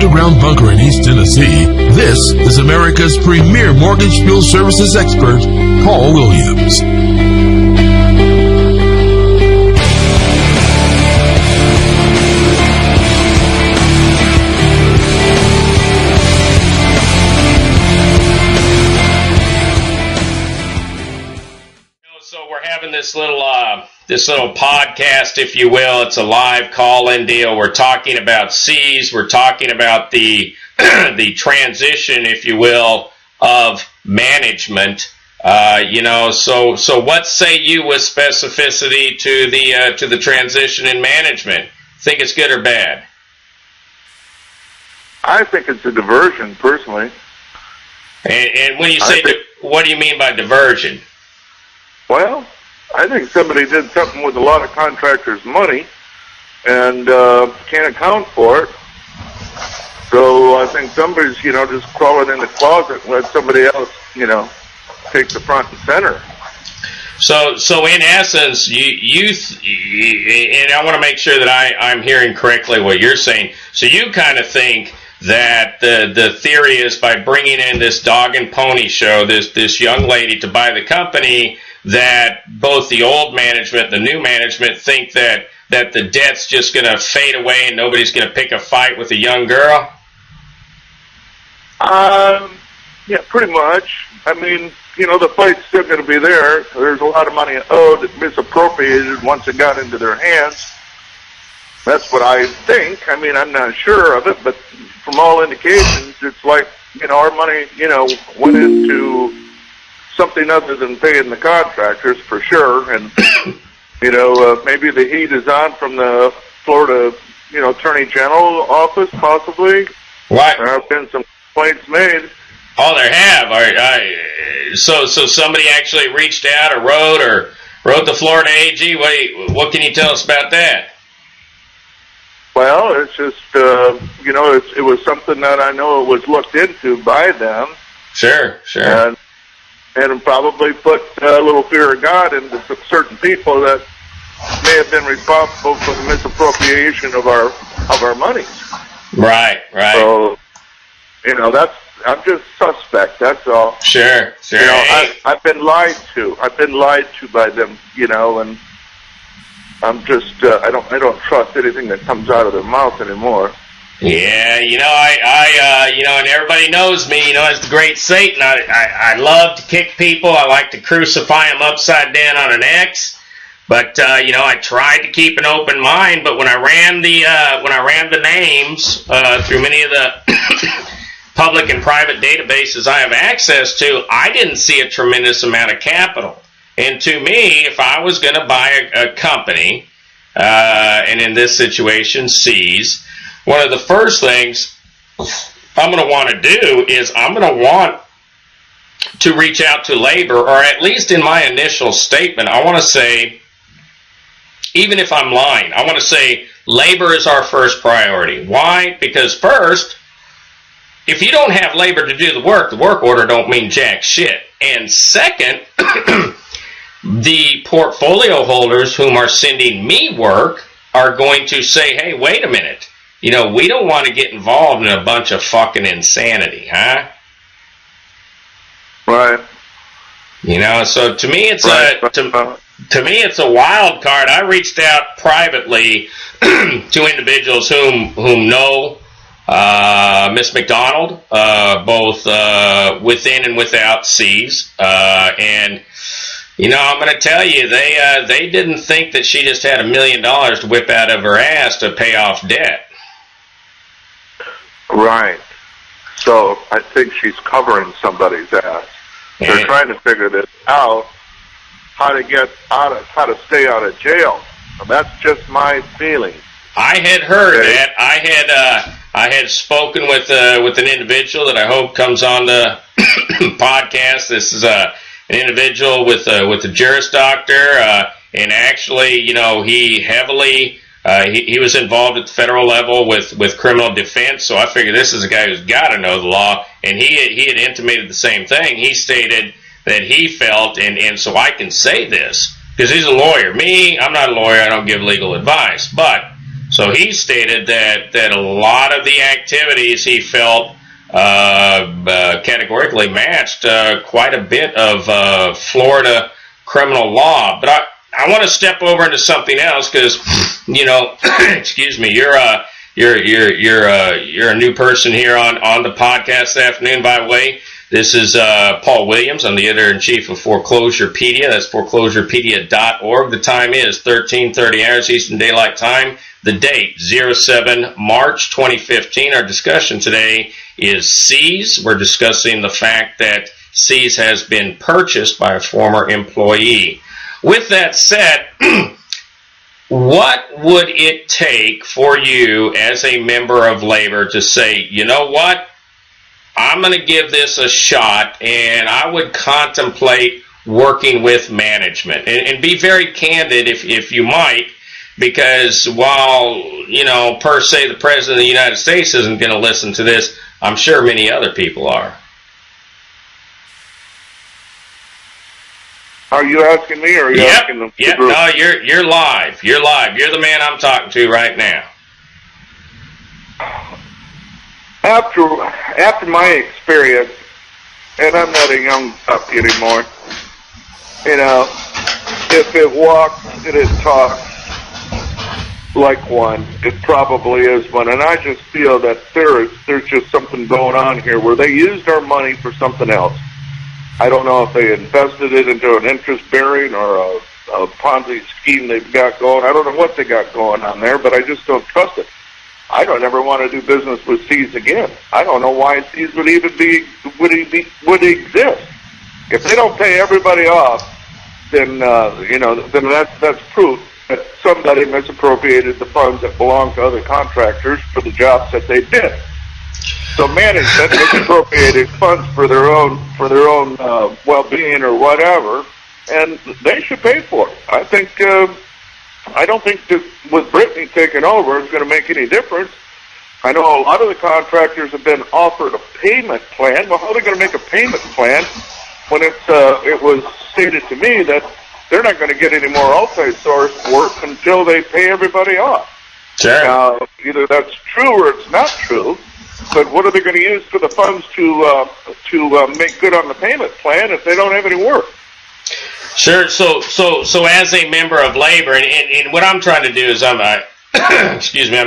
underground bunker in East Tennessee, this is America's premier mortgage field services expert, Paul Williams. So we're having this little podcast, if you will. It's a live call-in deal. We're talking about SEAS. We're talking about the the transition, if you will, of management. So what say you with specificity to the transition in management? Think it's good or bad? I think it's a diversion, personally. And when you say, what do you mean by diversion? Well, I think somebody did something with a lot of contractors' money and can't account for it. So I think somebody's, just crawling in the closet and let somebody else, take the front and center. So in essence, you and I want to make sure that I'm hearing correctly what you're saying. So you kind of think that the theory is by bringing in this dog and pony show, this young lady to buy the company, that both the old management, the new management think that the debt's just going to fade away and nobody's going to pick a fight with a young girl? Yeah, pretty much. I mean, the fight's still going to be there. There's a lot of money owed that misappropriated once it got into their hands. That's what I think. I mean, I'm not sure of it, but from all indications, it's like, our money, went into something other than paying the contractors, for sure. And, maybe the heat is on from the Florida, Attorney General office, possibly. Right. There have been some complaints made. Oh, there have. So somebody actually reached out or wrote the Florida AG. What can you tell us about that? Well, it's just, it was something that I know was looked into by them. Sure. And probably put a little fear of God into certain people that may have been responsible for the misappropriation of our money. Right. So, I'm just suspect. That's all. Sure. I've been lied to. I've been lied to by them. And I'm just I don't trust anything that comes out of their mouth anymore. Yeah, and everybody knows me, as the great Satan. I love to kick people. I like to crucify them upside down on an X. But I tried to keep an open mind. But when I ran the names through many of the public and private databases I have access to, I didn't see a tremendous amount of capital. And to me, if I was going to buy a company, and in this situation, SEAS, one of the first things I'm going to want to do is I'm going to want to reach out to labor, or at least in my initial statement, I want to say, even if I'm lying, I want to say labor is our first priority. Why? Because first, if you don't have labor to do the work order don't mean jack shit. And second, the portfolio holders whom are sending me work are going to say, hey, wait a minute. We don't want to get involved in a bunch of fucking insanity, huh? Right. So to me it's right. to me it's a wild card. I reached out privately to individuals whom know Miss McDonald, both within and without SEAS, and I'm going to tell you, they didn't think that she just had $1 million to whip out of her ass to pay off debt. Right. So I think she's covering somebody's ass. They're trying to figure this out, how to stay out of jail. And that's just my feeling. I had heard that. I had spoken with an individual that I hope comes on the podcast. This is an individual with a Juris Doctor, and actually, he heavily he was involved at the federal level with criminal defense. So I figured this is a guy who's got to know the law, and he had intimated the same thing. He stated that he felt, and so I can say this because he's a lawyer. Me, I'm not a lawyer. I don't give legal advice, but So he stated that a lot of the activities he felt categorically matched quite a bit of Florida criminal law. But I want to step over into something else because, excuse me, you're a new person here on the podcast this afternoon. By the way, this is Paul Williams. I'm the editor-in-chief of Foreclosurepedia. That's foreclosurepedia.org. The time is 13:30 hours Eastern Daylight Time. The date, 07 March 2015. Our discussion today is SEAS. We're discussing the fact that SEAS has been purchased by a former employee. With that said, what would it take for you as a member of labor to say, you know what, I'm going to give this a shot, and I would contemplate working with management? And be very candid if you might, because while, per se the President of the United States isn't going to listen to this, I'm sure many other people are. Are you asking me, or are you asking them? Yep. No, you're live. You're live. You're the man I'm talking to right now. After my experience, and I'm not a young puppy anymore, if it walks and it talks like one, it probably is one. And I just feel that there's just something going on here where they used our money for something else. I don't know if they invested it into an interest-bearing or a Ponzi scheme they've got going. I don't know what they got going on there, but I just don't trust it. I don't ever want to do business with SEAS again. I don't know why SEAS would even would exist. If they don't pay everybody off, then then that's proof that somebody misappropriated the funds that belong to other contractors for the jobs that they did. So management misappropriated funds for their own well-being or whatever, and they should pay for it. I don't think that with Brittany taking over it's going to make any difference. I know a lot of the contractors have been offered a payment plan. Well, how are they going to make a payment plan when it was stated to me that they're not going to get any more outside source work until they pay everybody off? Sure. Either that's true or it's not true. But what are they going to use for the funds to make good on the payment plan if they don't have any work? Sure. So as a member of labor, and what I'm trying to do is I'm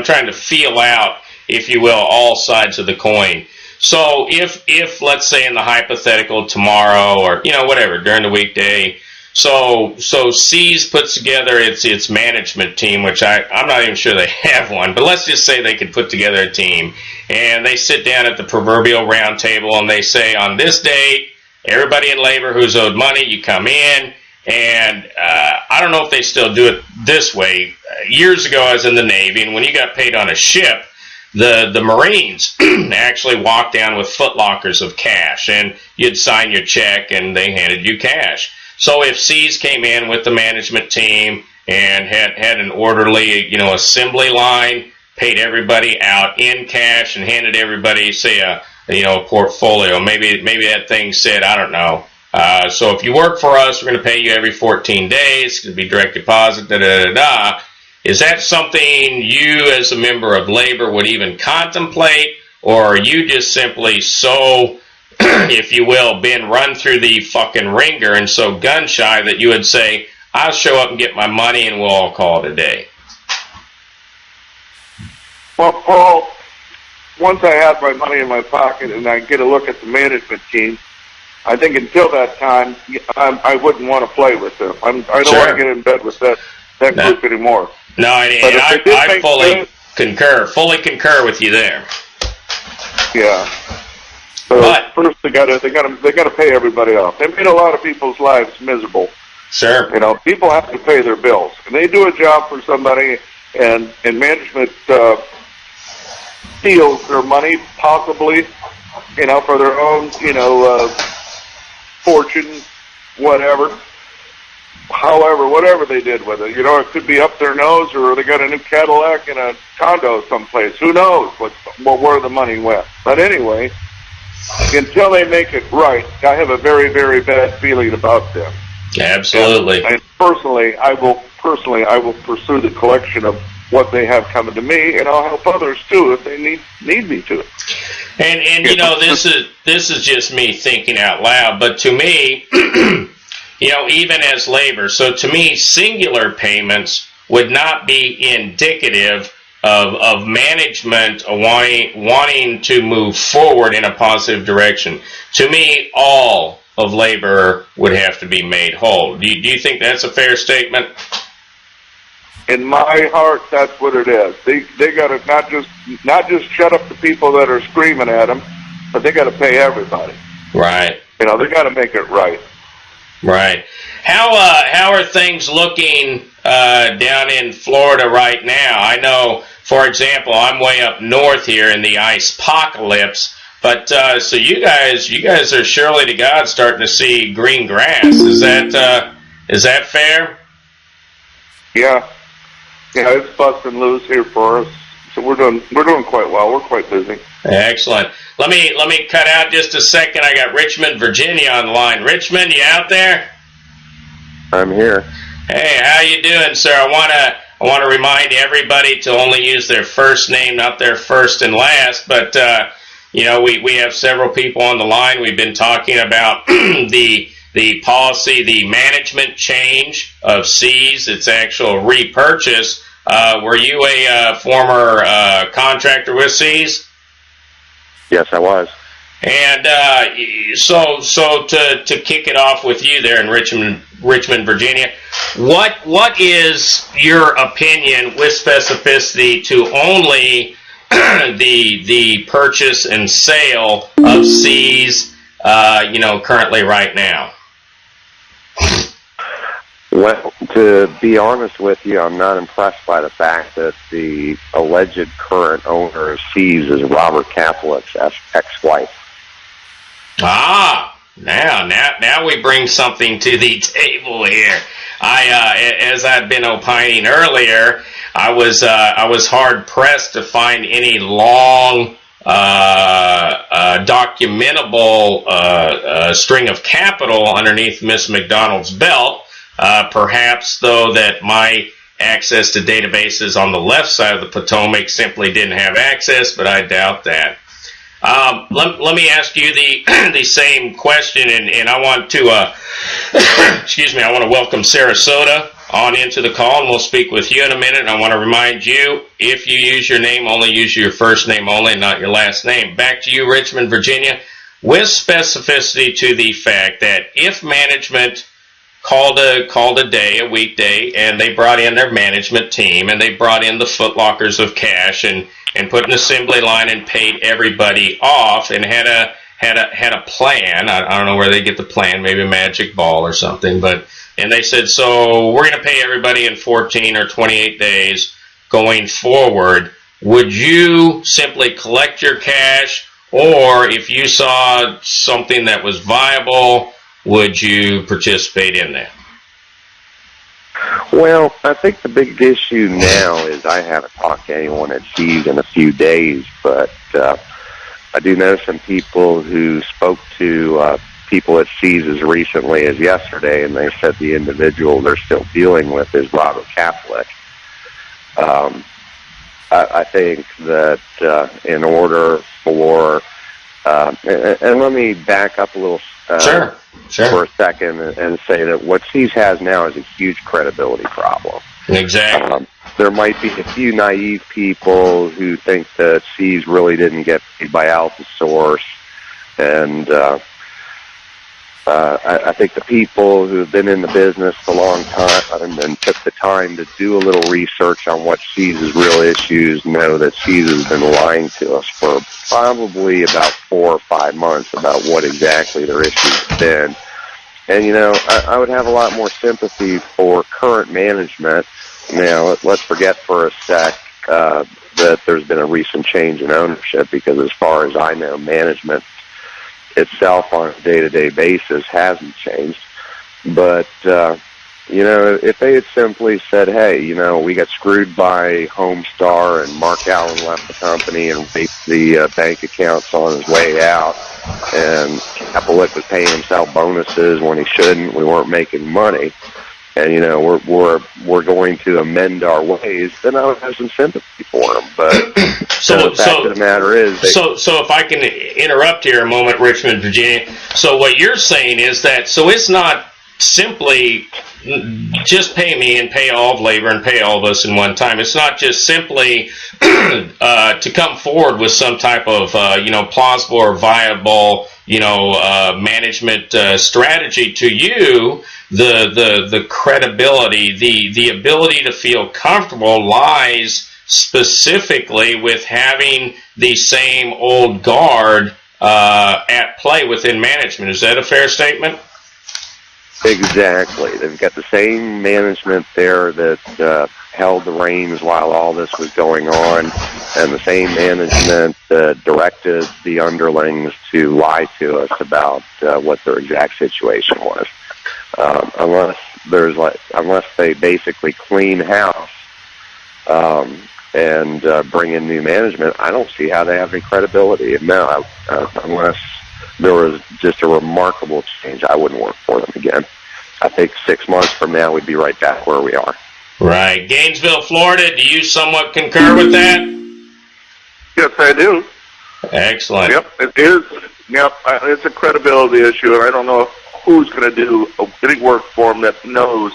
trying to feel out, if you will, all sides of the coin. So if let's say in the hypothetical tomorrow or whatever during the weekday, so SEAS puts together its management team, which I'm not even sure they have one, but let's just say they could put together a team, and they sit down at the proverbial round table and they say, on this date, everybody in labor who's owed money, you come in. And I don't know if they still do it this way. Years ago I was in the Navy, and when you got paid on a ship, the Marines actually walked down with footlockers of cash, and you'd sign your check and they handed you cash. So if SEAS came in with the management team and had an orderly, assembly line, paid everybody out in cash and handed everybody, say, a portfolio. Maybe that thing said, I don't know. So if you work for us, we're going to pay you every 14 days. It's going to be direct deposit, da-da-da-da. Is that something you as a member of labor would even contemplate? Or are you just simply so, if you will, been run through the fucking ringer and so gun shy that you would say, I'll show up and get my money and we'll all call it a day? Well, Paul, once I have my money in my pocket and I get a look at the management team, I think until that time, I wouldn't want to play with them. I don't want to get in bed with that group anymore. No, I fully concur with you there. Yeah. So first they got to pay everybody off. They made a lot of people's lives miserable. Sure. People have to pay their bills, and they do a job for somebody, and management steals their money possibly, for their own, fortune, whatever. However, whatever they did with it, it could be up their nose, or they got a new Cadillac in a condo someplace. Who knows where the money went? But anyway, until they make it right, I have a very, very bad feeling about them. Absolutely. And personally, I will pursue the collection of what they have coming to me, and I'll help others too if they need me to. And you know, this is just me thinking out loud, but to me, you know, even as labor, so to me, singular payments would not be indicative of management wanting to move forward in a positive direction. To me, all of labor would have to be made whole. Do you think that's a fair statement? In my heart, that's what it is. They got to not just shut up the people that are screaming at them, but they got to pay everybody. Right. You know, they got to make it right. Right. How are things looking down in Florida right now? I know, for example, I'm way up north here in the ice-pocalypse, but so you guys are surely to God starting to see green grass. Is that fair? Yeah. Yeah, it's busting loose here for us. So we're doing quite well. We're quite busy. Excellent. Let me cut out just a second. I got Richmond, Virginia on the line. Richmond, you out there? I'm here. Hey, how you doing, sir? I want to remind everybody to only use their first name, not their first and last. But you know, we have several people on the line. We've been talking about the policy, the management change of SEAS, its actual repurchase. Were you a former contractor with SEAS? Yes, I was. And so to kick it off with you there in Richmond, Virginia, what is your opinion with specificity to only the purchase and sale of SEAS, you know, currently right now? Well, to be honest with you, I'm not impressed by the fact that the alleged current owner of SEAS is Robert Kaplik's ex-wife. Ah, now we bring something to the table here. As I'd been opining earlier, I was hard pressed to find any long documentable string of capital underneath Miss McDonald's belt. Perhaps, though, that my access to databases on the left side of the Potomac simply didn't have access, but I doubt that. Let me ask you the same question, and I want to excuse me. I want to welcome Sarasota on into the call, and we'll speak with you in a minute. And I want to remind you, if you use your name, only use your first name only, not your last name. Back to you, Richmond, Virginia, with specificity to the fact that if management called a day, a weekday, and they brought in their management team, and they brought in the footlockers of cash, and put an assembly line and paid everybody off, and had a plan. I don't know where they get the plan, maybe a magic ball or something, and they said, so we're going to pay everybody in 14 or 28 days going forward. Would you simply collect your cash, or if you saw something that was viable, would you participate in that? Well, I think the big issue now is I haven't talked to anyone at SEAS in a few days, but I do know some people who spoke to people at SEAS as recently as yesterday, and they said the individual they're still dealing with is Robert Kaplik. I think that in order for and let me back up a little Sure. for a second and say that what SEAS has now is a huge credibility problem. Exactly. There might be a few naive people who think that SEAS really didn't get paid by AlphaSource, and I think the people who have been in the business a long time and took the time to do a little research on what SEAS's real issues know that SEAS has been lying to us for probably about 4 or 5 months about what exactly their issues have been. And, you know, I would have a lot more sympathy for current management. Now, let's forget for a sec that there's been a recent change in ownership, because as far as I know, management itself on a day-to-day basis hasn't changed. But, you know, if they had simply said, hey, you know, we got screwed by Homestar and Mark Allen left the company and faked the bank accounts on his way out, and Kaplik was paying himself bonuses when he shouldn't, we weren't making money, and we're going to amend our ways, then I would have some sympathy for them. But the fact of the matter is, so if I can interrupt here a moment, Richmond, Virginia. So what you're saying is that it's not simply just pay me and pay all of labor and pay all of us in one time. It's not just simply to come forward with some type of plausible or viable management strategy to you. The credibility, the ability to feel comfortable lies specifically with having the same old guard at play within management. Is that a fair statement? Exactly. They've got the same management there that held the reins while all this was going on, and the same management directed the underlings to lie to us about what their exact situation was. Unless they basically clean house and bring in new management, I don't see how they have any credibility. No, unless there was just a remarkable change, I wouldn't work for them again. I think 6 months from now, we'd be right back where we are. Right. Gainesville, Florida, do you somewhat concur with that? Yes, I do. Excellent. Yep, it is. Yep, it's a credibility issue, and I don't know who's going to do any work for them that knows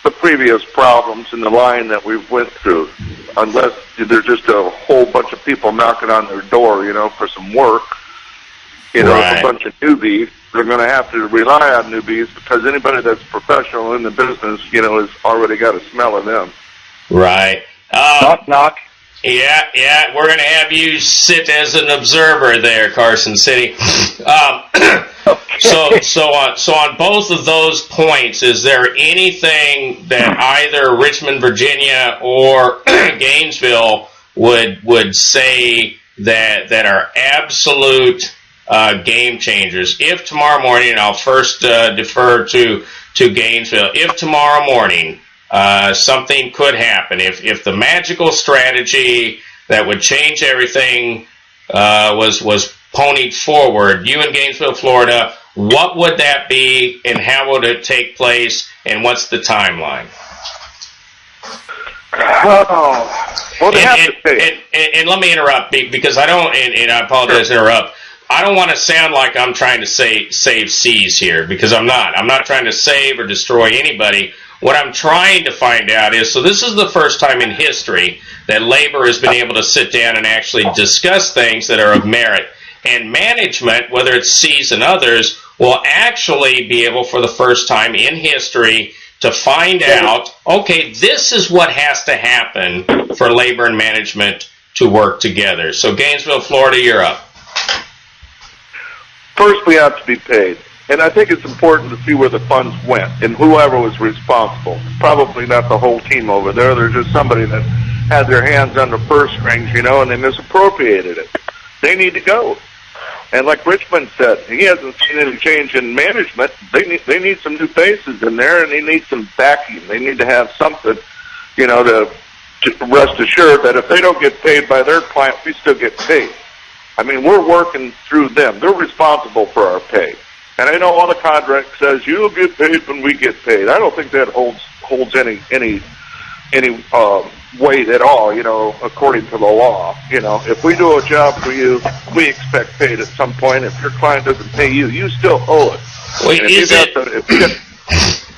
the previous problems in the line that we went through, unless there's just a whole bunch of people knocking on their door, for some work. Right. A bunch of newbies. They're going to have to rely on newbies because anybody that's professional in the business, has already got a smell of them. Right. Knock, knock. Yeah, we're going to have you sit as an observer there, Carson City. So on both of those points, is there anything that either Richmond, Virginia, or Gainesville would say that are absolute game changers? If tomorrow morning, and I'll first defer to Gainesville, if tomorrow morning something could happen, if the magical strategy that would change everything was ponied forward, you in Gainesville, Florida, what would that be, and how would it take place, and what's the timeline? And let me interrupt, because I don't, and I apologize to interrupt, I don't want to sound like I'm trying to save SEAS here, because I'm not. I'm not trying to save or destroy anybody. What I'm trying to find out is, so this is the first time in history that labor has been able to sit down and actually discuss things that are of merit. And management, whether it's SEAS and others, will actually be able for the first time in history to find out, okay, this is what has to happen for labor and management to work together. So Gainesville, Florida, you're up. First, we have to be paid. And I think it's important to see where the funds went and whoever was responsible. Probably not the whole team over there. There's just somebody that had their hands on the purse strings, and they misappropriated it. They need to go. And like Richmond said, he hasn't seen any change in management. They need some new faces in there, and they need some backing. They need to have something, to rest assured that if they don't get paid by their client, we still get paid. I mean, we're working through them. They're responsible for our pay. And I know all the contract says you'll get paid when we get paid. I don't think that holds any weight at all, according to the law. If we do a job for you, we expect paid at some point. If your client doesn't pay you, you still owe it. Well,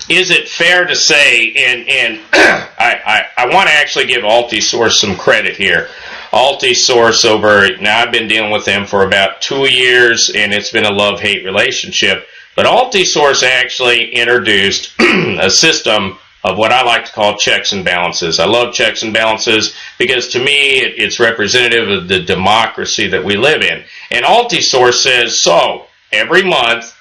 is it fair to say, and I want to actually give Altisource some credit here. Altisource now I've been dealing with them for about 2 years, and it's been a love-hate relationship. But Altisource actually introduced a system of what I like to call checks and balances. I love checks and balances because to me it's representative of the democracy that we live in. And Altisource says, so every month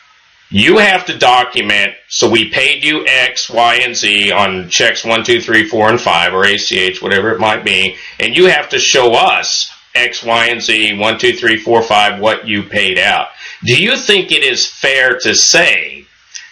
you have to document, so we paid you X, Y, and Z on checks 1, 2, 3, 4, and 5, or ACH, whatever it might be, and you have to show us X, Y, and Z, 1, 2, 3, 4, 5, what you paid out. Do you think it is fair to say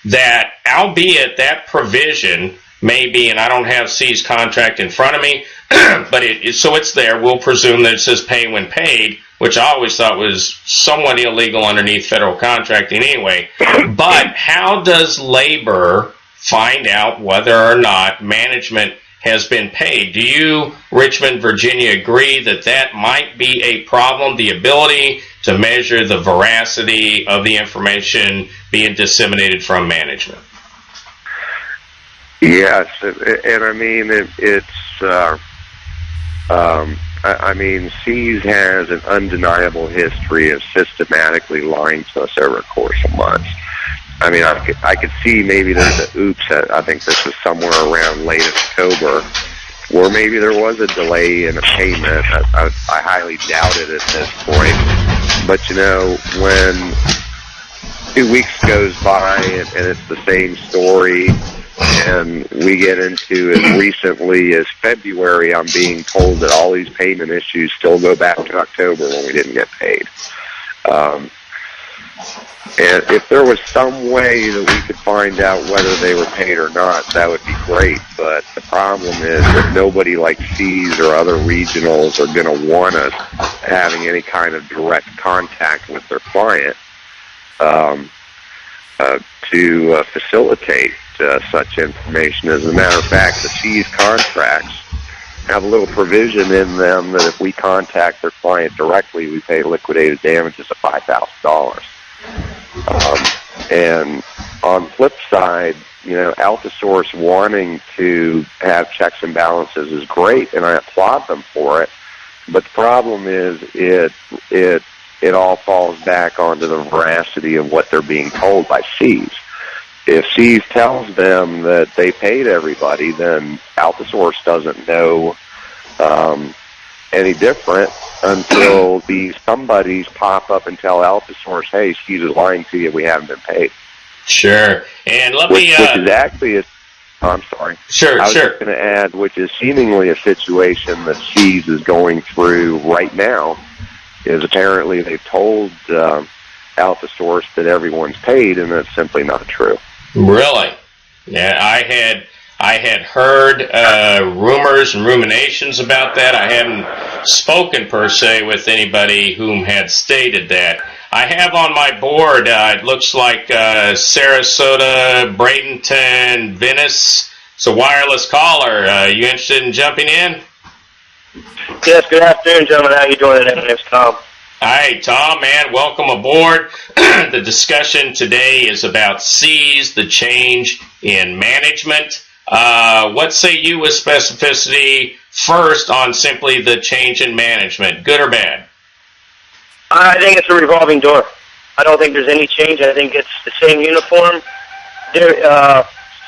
that, albeit that provision may be, and I don't have SEAS contract in front of me, but so it's there, we'll presume that it says pay when paid, which I always thought was somewhat illegal underneath federal contracting anyway. But how does labor find out whether or not management has been paid. Do you, Richmond, Virginia, agree that that might be a problem, the ability to measure the veracity of the information being disseminated from management? Yes, and I mean, I mean, SEAS has an undeniable history of systematically lying to us over a course of months. I mean, I could see maybe there's a oops. I think this was somewhere around late October, where maybe there was a delay in a payment. I highly doubt it at this point. But, you know, when 2 weeks goes by and it's the same story, and we get into as recently as February, I'm being told that all these payment issues still go back to October when we didn't get paid. And if there was some way that we could find out whether they were paid or not, that would be great. But the problem is that nobody like SEAS or other regionals are going to want us having any kind of direct contact with their client to facilitate such information. As a matter of fact, the SEAS contracts have a little provision in them that if we contact their client directly, we pay liquidated damages of $5,000. And on the flip side, you know, AlphaSource wanting to have checks and balances is great, and I applaud them for it. But the problem is it all falls back onto the veracity of what they're being told by SEAS. If SEAS tells them that they paid everybody, then AlphaSource doesn't know any different until these somebodies pop up and tell AlphaSource, hey, SEAS is lying to you, we haven't been paid. Sure. And let which is actually I'm sorry. Sure, I was sure. just going to add, which is seemingly a situation that SEAS is going through right now, is apparently they've told AlphaSource that everyone's paid, and that's simply not true. Really? Yeah, I had heard rumors and ruminations about that. I hadn't spoken per se with anybody whom had stated that. I have on my board, it looks like Sarasota, Bradenton, Venice. It's a wireless caller. You interested in jumping in? Yes, good afternoon, gentlemen. How you doing today? My name's Tom. Hi, Tom, man. Welcome aboard. The discussion today is about SEAS, the change in management. What say you with specificity first on simply the change in management, good or bad? I think it's a revolving door. I don't think there's any change. I think it's the same uniform,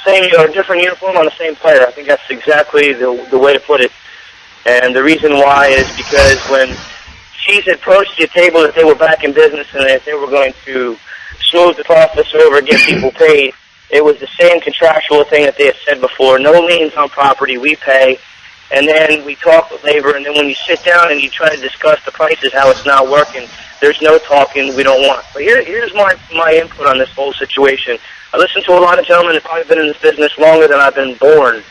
same or different uniform on the same player. I think that's exactly the way to put it. And the reason why is because when SEAS approached the table that they were back in business and that they were going to smooth the process over and get people paid, it was the same contractual thing that they had said before. No liens on property, we pay. And then we talk with labor, and then when you sit down and you try to discuss the prices, how it's not working, there's no talking, we don't want. But here's my input on this whole situation. I listen to a lot of gentlemen that have probably been in this business longer than I've been born.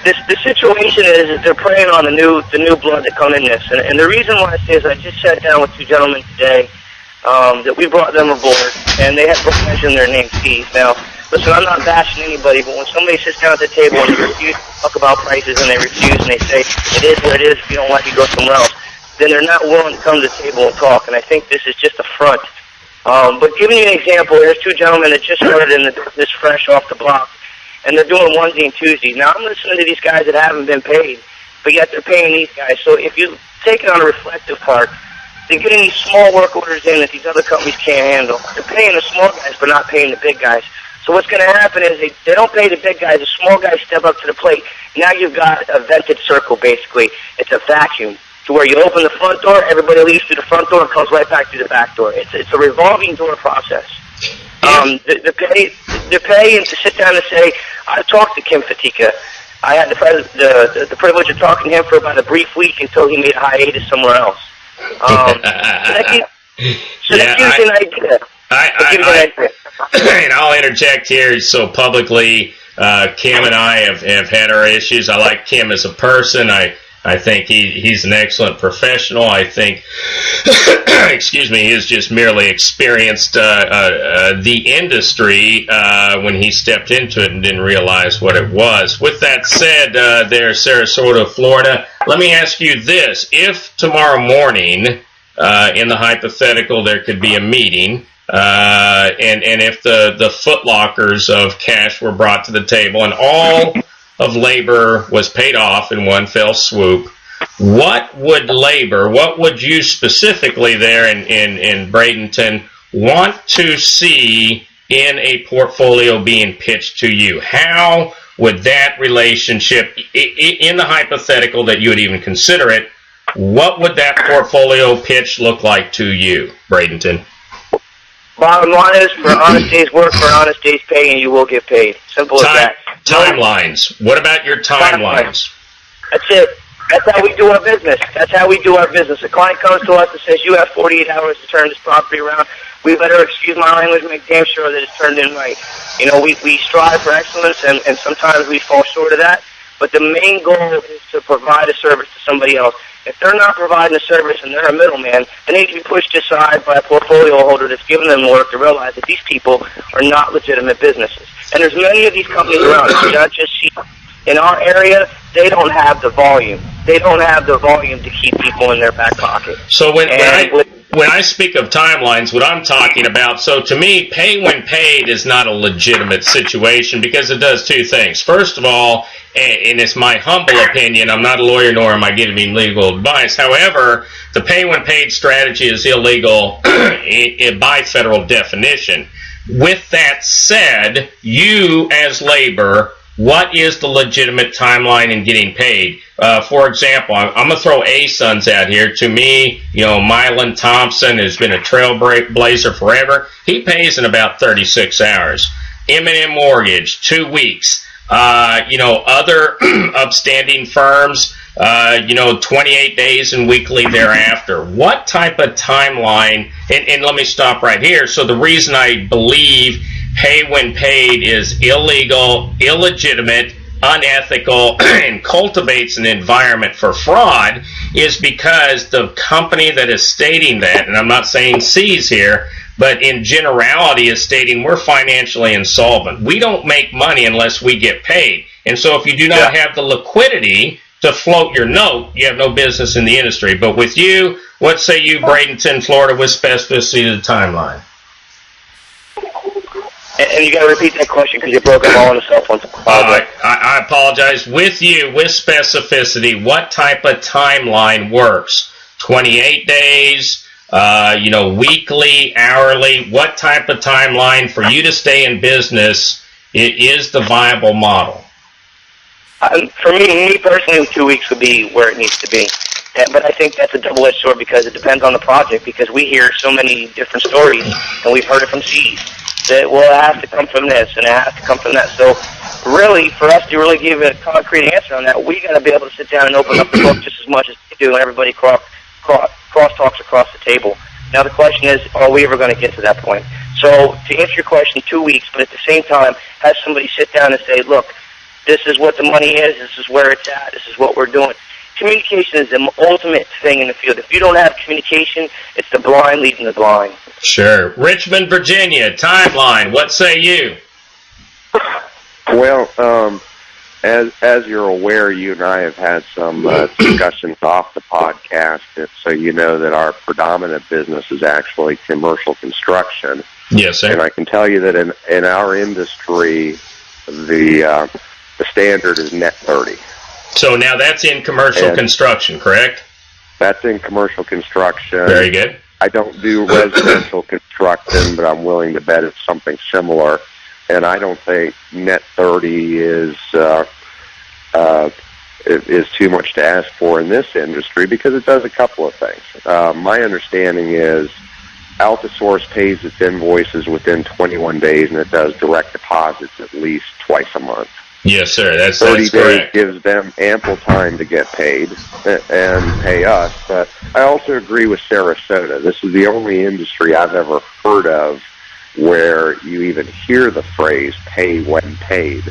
The situation is they're preying on the new blood that come in this. And the reason why I say is I just sat down with two gentlemen today that we brought them aboard, and they had mentioned their name, SEAS. Now, listen, I'm not bashing anybody, but when somebody sits down at the table and they refuse to talk about prices and they refuse and they say, it is what it is, if you don't like it, go somewhere else, then they're not willing to come to the table and talk, and I think this is just a front. But giving you an example, there's two gentlemen that just started in the business fresh off the block, and they're doing onesie and twosies. Now, I'm listening to these guys that haven't been paid, but yet they're paying these guys. So if you take it on a reflective part, they're getting these small work orders in that these other companies can't handle. They're paying the small guys, but not paying the big guys. So what's going to happen is they don't pay the big guys. The small guys step up to the plate. Now you've got a vented circle, basically. It's a vacuum to where you open the front door, everybody leaves through the front door and comes right back through the back door. It's a revolving door process. The pay and to sit down and say, I talked to Kim Fatika. I had the privilege of talking to him for about a brief week until he made a hiatus somewhere else. That gives you an idea. And I'll interject here. So publicly, Kim and I have had our issues. I like Kim as a person. I I think he's an excellent professional. I think, excuse me, he has just merely experienced the industry when he stepped into it and didn't realize what it was. With that said, there, Sarasota, Florida, let me ask you this. If tomorrow morning, in the hypothetical, there could be a meeting, and if the footlockers of cash were brought to the table and all of labor was paid off in one fell swoop, what would you specifically there in Bradenton want to see in a portfolio being pitched to you? How would that relationship, in the hypothetical that you would even consider it, what would that portfolio pitch look like to you, Bradenton? Bottom line is, for an honest day's work, for an honest day's pay, and you will get paid. Simple as that. Timelines. What about your timelines? That's it. That's how we do our business. That's how we do our business. A client comes to us and says, you have 48 hours to turn this property around. We better, excuse my language, make damn sure that it's turned in right. You know, we strive for excellence, and sometimes we fall short of that. But the main goal is to provide a service to somebody else. If they're not providing a service and they're a middleman, they need to be pushed aside by a portfolio holder that's giving them work to realize that these people are not legitimate businesses. And there's many of these companies around. It's not just in our area, they don't have the volume. They don't have the volume to keep people in their back pocket. So when I speak of timelines, what I'm talking about, so to me, pay when paid is not a legitimate situation because it does two things. First of all, and it's my humble opinion, I'm not a lawyer nor am I giving legal advice. However, the pay when paid strategy is illegal by federal definition. With that said, you as labor, what is the legitimate timeline in getting paid? For example, I'm going to throw A-Sons out here. To me, Mylan Thompson has been a trailblazer forever. He pays in about 36 hours. M&M Mortgage, 2 weeks. Other upstanding firms, 28 days and weekly thereafter. What type of timeline, and let me stop right here. So the reason I believe pay when paid is illegal, illegitimate, unethical, and cultivates an environment for fraud is because the company that is stating that, and I'm not saying SEAS here, but in generality is stating we're financially insolvent. We don't make money unless we get paid. And so if you do not have the liquidity to float your note, you have no business in the industry. But with you, what say you, Bradenton, Florida, with specificity of the timeline? And you got to repeat that question because you broke up all on the cell phone. I apologize. With you, with specificity, what type of timeline works? 28 days, weekly, hourly? What type of timeline for you to stay in business is the viable model? For me personally, 2 weeks would be where it needs to be. But I think that's a double-edged sword because it depends on the project, because we hear so many different stories, and we've heard it from SEAS, that, well, it has to come from this, and it has to come from that. So really, for us to really give a concrete answer on that, we got to be able to sit down and open up the book just as much as they do, and everybody cross-talks across the table. Now the question is, are we ever going to get to that point? So to answer your question, 2 weeks, but at the same time, have somebody sit down and say, look, this is what the money is, this is where it's at, this is what we're doing. Communication is the ultimate thing in the field. If you don't have communication, it's the blind leading the blind. Sure. Richmond, Virginia, timeline, what say you? Well, as you're aware, you and I have had some discussions off the podcast, so you know that our predominant business is actually commercial construction. Yes, sir. And I can tell you that in our industry, the standard is net 30. So now that's in commercial construction, correct? That's in commercial construction. Very good. I don't do residential construction, but I'm willing to bet it's something similar. And I don't think net 30 is too much to ask for in this industry because it does a couple of things. My understanding is Altisource pays its invoices within 21 days, and it does direct deposits at least twice a month. Yes, sir. That's 30 correct. days gives them ample time to get paid and pay us. But I also agree with Sarasota. This is the only industry I've ever heard of where you even hear the phrase pay when paid.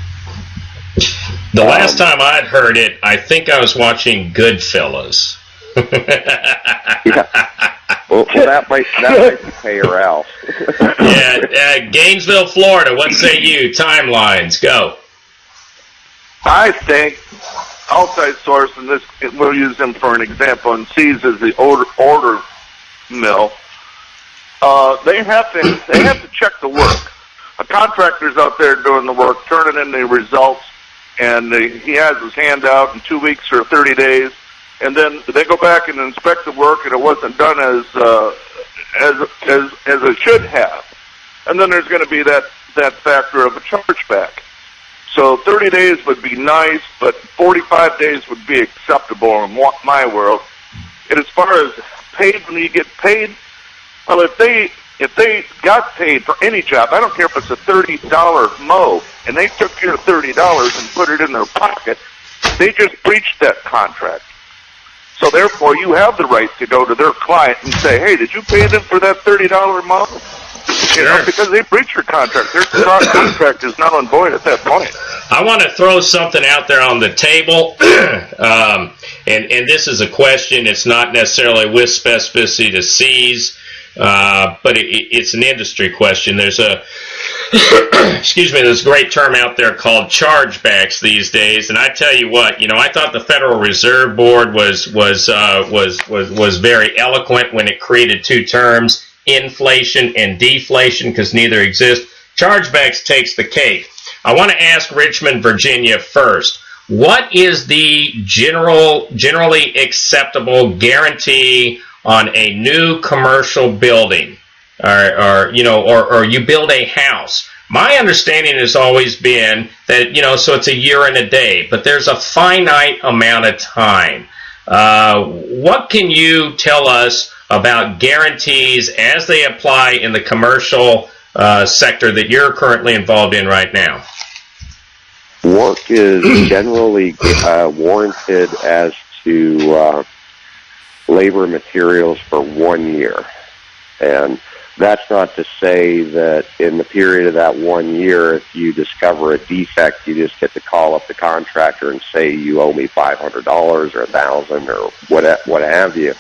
The last time I'd heard it, I think I was watching Goodfellas. Yeah. Well, that might pay her out. Yeah, Gainesville, Florida. What say you? Timelines, go. I think outside source, and this we'll use them for an example, and SEAS is the order mill. They have to check the work. A contractor's out there doing the work, turning in the results, and he has his hand out in 2 weeks or 30 days, and then they go back and inspect the work, and it wasn't done as it should have. And then there's going to be that factor of a chargeback. So 30 days would be nice, but 45 days would be acceptable in my world. And as far as paid, when you get paid, well, if they got paid for any job, I don't care if it's a $30 mow, and they took your $30 and put it in their pocket, they just breached that contract. So therefore, you have the right to go to their client and say, hey, did you pay them for that $30 mow? You know, because they breached your contract. Their contract is null and void at that point. I want to throw something out there on the table, and this is a question. It's not necessarily with specificity to SEAS, but it's an industry question. There's a there's a great term out there called chargebacks these days, and I tell you what, I thought the Federal Reserve Board was very eloquent when it created two terms, inflation and deflation, because neither exist. Chargebacks takes the cake. I want to ask Richmond, Virginia first. What is the generally acceptable guarantee on a new commercial building, or you build a house? My understanding has always been that, so it's a year and a day, but there's a finite amount of time. What can you tell us about guarantees as they apply in the commercial sector that you're currently involved in right now? Work is generally warranted as to labor materials for 1 year. And that's not to say that in the period of that 1 year, if you discover a defect, you just get to call up the contractor and say, you owe me $500 or $1,000 or what have you.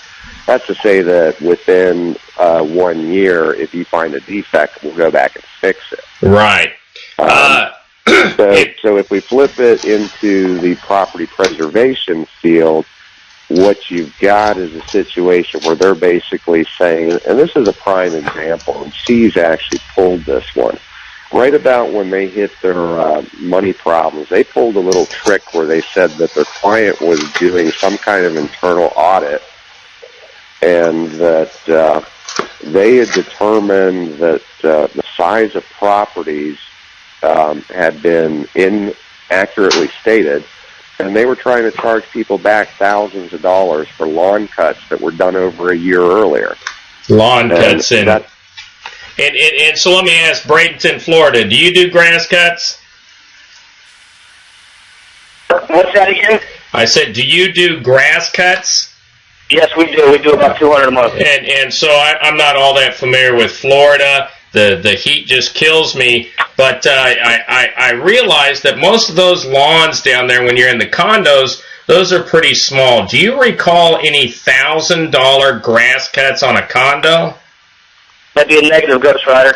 That's to say that within 1 year, if you find a defect, we'll go back and fix it. Right. So if we flip it into the property preservation field, what you've got is a situation where they're basically saying, and this is a prime example, and SEAS actually pulled this one. Right about when they hit their money problems, they pulled a little trick where they said that their client was doing some kind of internal audit, and that they had determined that the size of properties had been inaccurately stated, and they were trying to charge people back thousands of dollars for lawn cuts that were done over a year earlier. Lawn cuts, and so let me ask, Bradenton, Florida, do you do grass cuts? What's that again? I said, do you do grass cuts? Yes, we do. We do about 200 a month. And so I'm not all that familiar with Florida. The heat just kills me. But I realize that most of those lawns down there, when you're in the condos, those are pretty small. Do you recall any $1,000 grass cuts on a condo? That'd be a negative, Ghost Rider.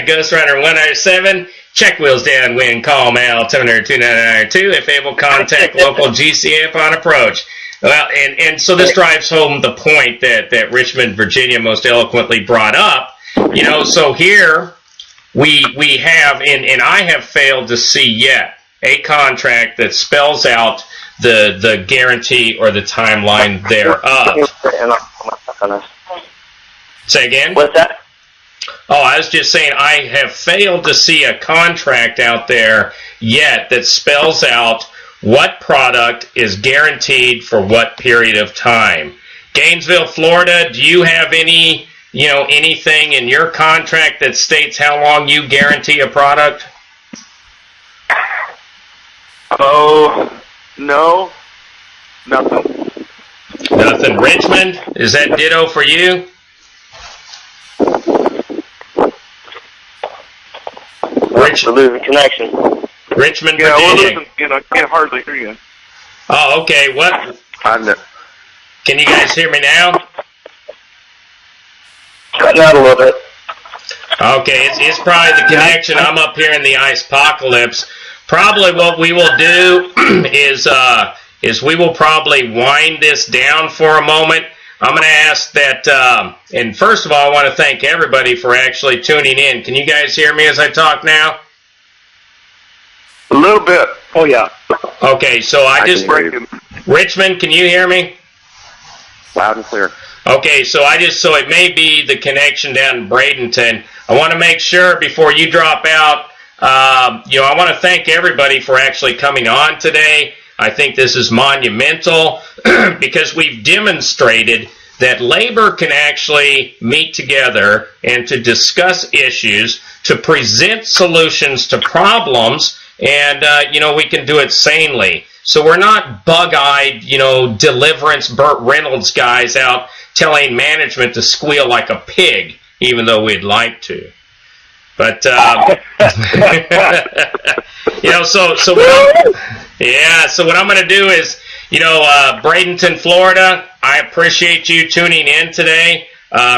Ghost Rider 107. Check wheels downwind. Call Mal 700-2992. If able, contact local GCA upon approach. Well, and so this drives home the point that Richmond, Virginia most eloquently brought up. So here we have, and I have failed to see yet, a contract that spells out the guarantee or the timeline thereof. Say again? What's that? Oh, I was just saying I have failed to see a contract out there yet that spells out what product is guaranteed for what period of time. Gainesville, Florida, do you have any, anything in your contract that states how long you guarantee a product? Oh, no, nothing. Nothing. Richmond, is that ditto for you? We're losing connection. Richmond, Yeah, well, Virginia. listen, I can't hardly hear you. Oh, okay. What? Can you guys hear me now? Cutting out a little bit. Okay, it's probably the connection. I'm up here in the ice-pocalypse. Probably what we will do is we will probably wind this down for a moment. I'm going to ask that, and first of all, I want to thank everybody for actually tuning in. Can you guys hear me as I talk now? A little bit. Oh, yeah. Okay, so Richmond, can you hear me? Loud and clear. Okay, so it may be the connection down in Bradenton. I want to make sure before you drop out, I want to thank everybody for actually coming on today. I think this is monumental because we've demonstrated that labor can actually meet together and to discuss issues, to present solutions to problems, and, we can do it sanely. So we're not bug-eyed, deliverance Burt Reynolds guys out telling management to squeal like a pig, even though we'd like to. But, so what I'm going to do is, Bradenton, Florida, I appreciate you tuning in today.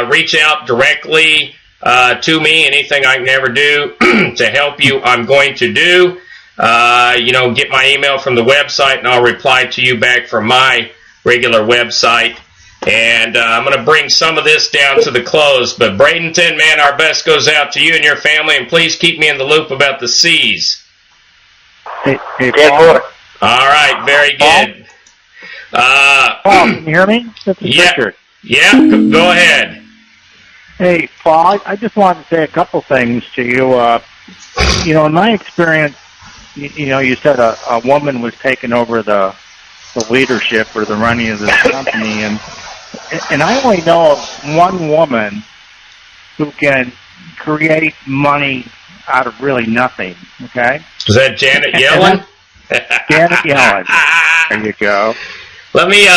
Reach out directly to me. Anything I can ever do to help you, I'm going to do. Get my email from the website, and I'll reply to you back from my regular website. And I'm going to bring some of this down to the close. But Bradenton, man, our best goes out to you and your family, and please keep me in the loop about the SEAS. Hey, Paul. All right, very good. Paul, can you hear me? This is Richard. Yeah, go ahead. Hey, Paul, I just wanted to say a couple things to you. In my experience, you said a woman was taking over the leadership or the running of this company, and I only know of one woman who can create money out of really nothing. Okay. Is that Janet Yellen? Janet Yellen. There you go. Let me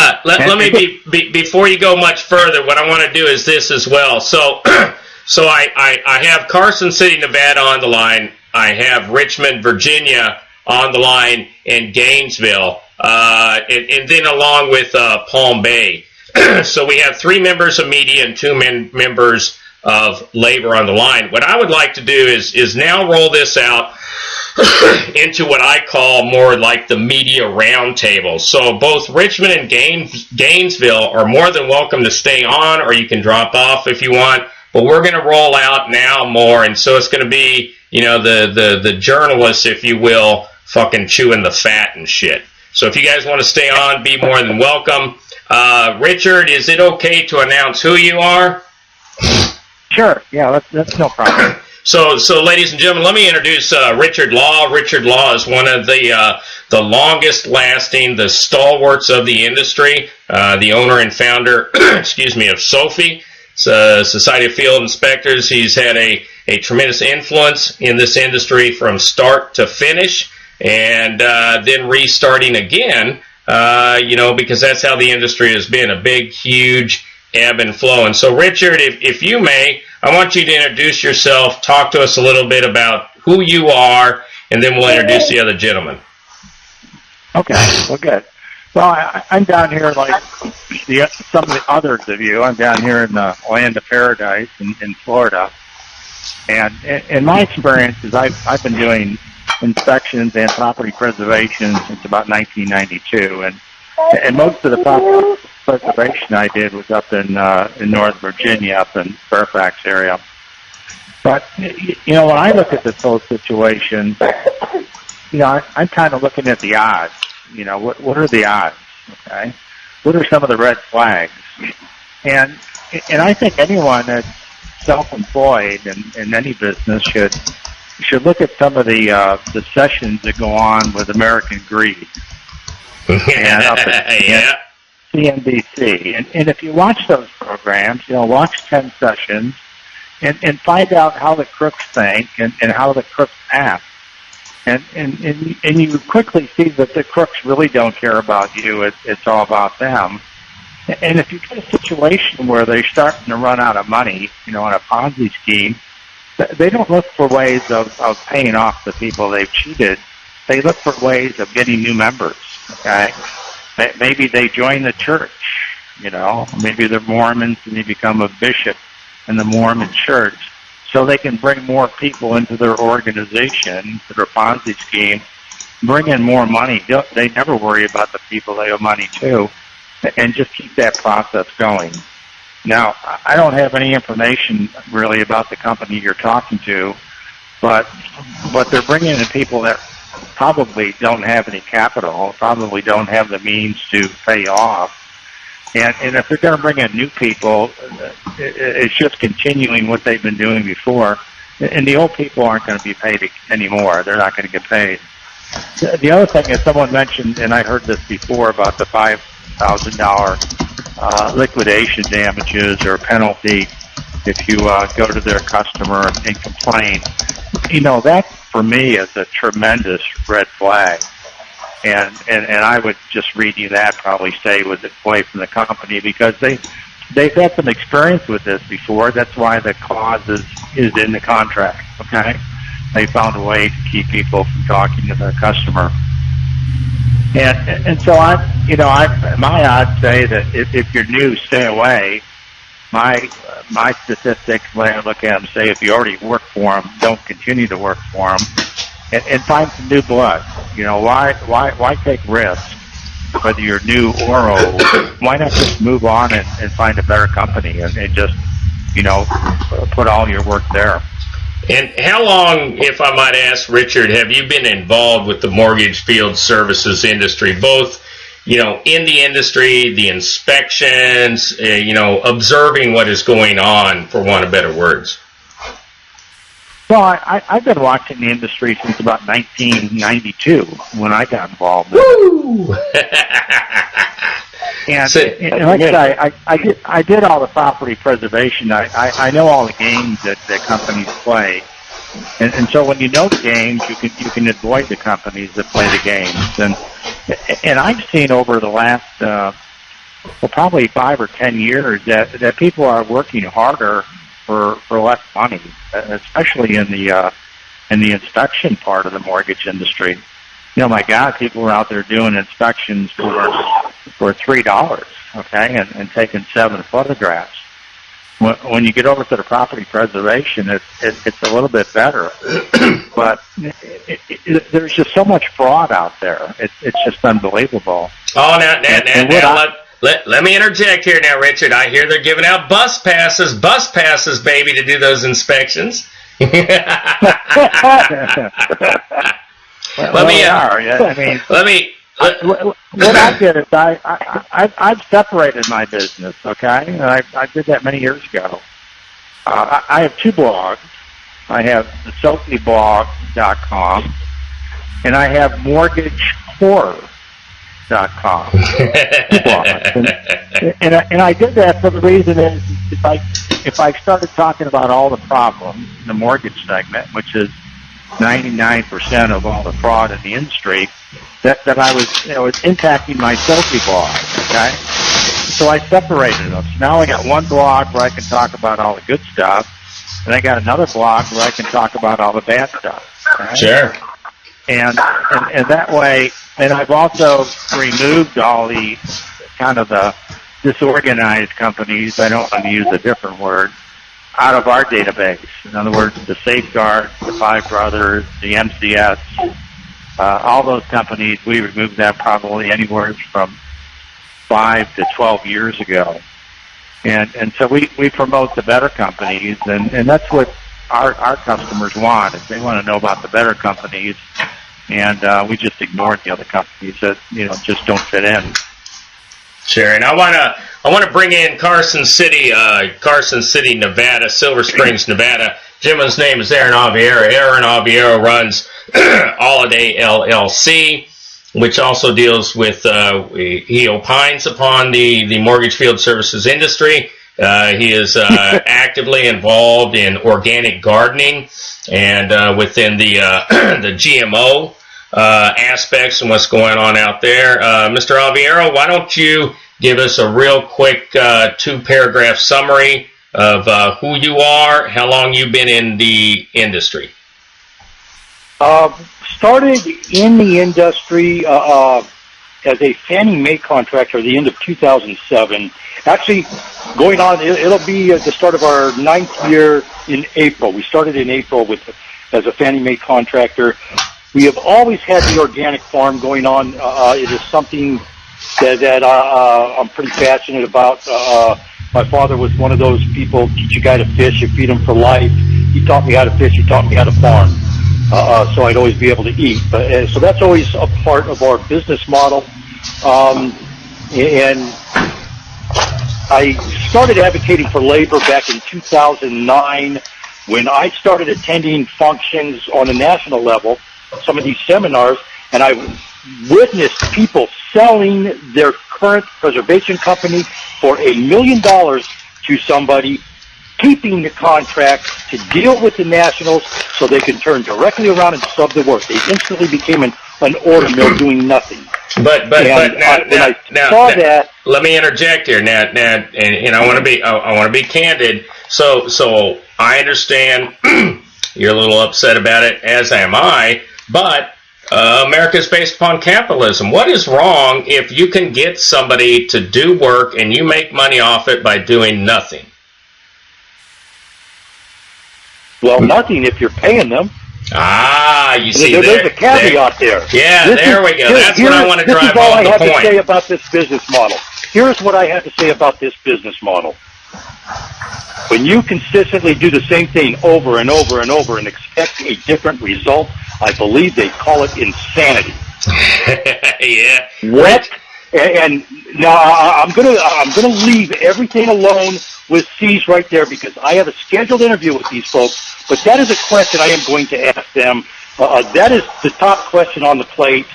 before you go much further, what I want to do is this as well. So I have Carson City, Nevada on the line. I have Richmond, Virginia on the line, and Gainesville, and then along with Palm Bay. So we have 3 members of media and 2 members of labor on the line. What I would like to do is now roll this out into what I call more like the media roundtable. So both Richmond and Gainesville are more than welcome to stay on, or you can drop off if you want. But we're going to roll out now more, and so it's going to be, the journalists, if you will, fucking chewing the fat and shit. So if you guys want to stay on, be more than welcome. Richard, is it okay to announce who you are? Sure. Yeah, that's no problem. So, ladies and gentlemen, let me introduce Richard Law. Richard Law is one of the longest-lasting, the stalwarts of the industry, the owner and founder, of SOFI, Society of Field Inspectors. He's had a tremendous influence in this industry from start to finish, and then restarting again, because that's how the industry has been, a big, huge ebb and flow. And so, Richard, if you may, I want you to introduce yourself, talk to us a little bit about who you are, and then we'll introduce the other gentleman. Okay, well, good. Well, I'm down here like some of the others of you. I'm down here in the land of paradise in Florida. And in my experience is I've been doing inspections and property preservation since about 1992. And most of the property preservation I did was up in North Virginia, up in Fairfax area. But, when I look at this whole situation, I'm kind of looking at the odds. What are the odds? Okay, what are some of the red flags? And I think anyone that's self-employed in any business should look at some of the sessions that go on with American Greed and up at CNBC. And if you watch those programs, watch 10 sessions and find out how the crooks think and how the crooks act. And you quickly see that the crooks really don't care about you. It's all about them. And if you get a situation where they're starting to run out of money, on a Ponzi scheme, they don't look for ways of paying off the people they've cheated. they look for ways of getting new members. Okay, maybe they join the church. Maybe they're Mormons and they become a bishop in the Mormon church, so they can bring more people into their organization, to their Ponzi scheme, bring in more money. They never worry about the people they owe money to, and just keep that process going. Now, I don't have any information really about the company you're talking to, but they're bringing in people that probably don't have any capital, probably don't have the means to pay off. And if they're going to bring in new people, it's just continuing what they've been doing before. And the old people aren't going to be paid anymore. They're not going to get paid. The other thing is, someone mentioned, and I heard this before, about the $5,000 liquidation damages or penalty if you go to their customer and complain. That for me is a tremendous red flag. And I would just read you that, probably stay away from the company, because they've had some experience with this before. That's why the clause is in the contract. Okay, they found a way to keep people from talking to their customer. And so my odds say that if you're new, stay away. My statistics, when I look at them, say if you already work for them, don't continue to work for them. And find some new blood. Why take risks, whether you're new or old? Why not just move on and find a better company and just, put all your work there? And how long, if I might ask, Richard, have you been involved with the mortgage field services industry, both, in the industry, the inspections, observing what is going on, for want of better words? Well, I've been watching the industry since about 1992 when I got involved with it. And like I said, I did all the property preservation. I know all the games that companies play, and so when you know the games, you can avoid the companies that play the games. And I've seen over the last probably 5 or 10 years that people are working harder for less money, especially in the inspection part of the mortgage industry. My God, people are out there doing inspections for $3, okay, and taking 7 photographs. When you get over to the property preservation, it's a little bit better, but there's just so much fraud out there. It's just unbelievable. Oh, let me interject here now, Richard. I hear they're giving out bus passes, baby, to do those inspections. What I did is I've separated my business, okay? And I did that many years ago. I have 2 blogs. I have the SophieBlog.com, and I have MortgageHorror.com. And I did that for the reason is if I started talking about all the problems in the mortgage segment, which is 99% of all the fraud in the industry, that I was it's impacting my Sophie blog. Okay, so I separated them. So now I got one blog where I can talk about all the good stuff, and I got another blog where I can talk about all the bad stuff. Okay? Sure. And that way, and I've also removed all the kind of the disorganized companies, I don't want to use a different word, out of our database. In other words, the Safeguard, the Five Brothers, the MCS, all those companies, we removed them probably anywhere from 5 to 12 years ago. And so we promote the better companies, and that's what our customers want, is they want to know about the better companies, and we just ignored the other companies that just don't fit in. Sure, and I want to bring in Carson City, Nevada, Silver Springs, Nevada. Gentleman's name is Aaron Aviero. Aaron Aviero runs Holiday LLC, which also deals with he opines upon the mortgage field services industry. He is actively involved in organic gardening and within the GMO aspects and what's going on out there. Mr. Aviero, why don't you give us a real quick 2-paragraph summary of who you are, how long you've been in the industry? Started in the industry as a Fannie Mae contractor at the end of 2007. Actually, going on, it'll be the start of our 9th year in April. We started in April as a Fannie Mae contractor. We have always had the organic farm going on. It is something that I'm pretty passionate about. My father was one of those people, teach a guy to fish, you feed him for life. He taught me how to fish, he taught me how to farm. So I'd always be able to eat. So that's always a part of our business model. And I started advocating for labor back in 2009 when I started attending functions on a national level, some of these seminars, and I witnessed people selling their current preservation company for $1 million to somebody, keeping the contract to deal with the nationals so they can turn directly around and sub the work. They instantly became an order mill doing nothing. But now, let me interject here, and I want to be candid. So I understand you're a little upset about it, as am I. But America is based upon capitalism. What is wrong if you can get somebody to do work and you make money off it by doing nothing? Well, nothing if you're paying them. You see, there's a caveat there. Yeah, there we go. That's what I want to drive home the point. This is all I have to say about this business model. Here's what I have to say about this business model. When you consistently do the same thing over and over and over and expect a different result, I believe they call it insanity. Yeah. What? And now I'm gonna leave everything alone with SEAS right there because I have a scheduled interview with these folks. But that is a question I am going to ask them. That is the top question on the plate.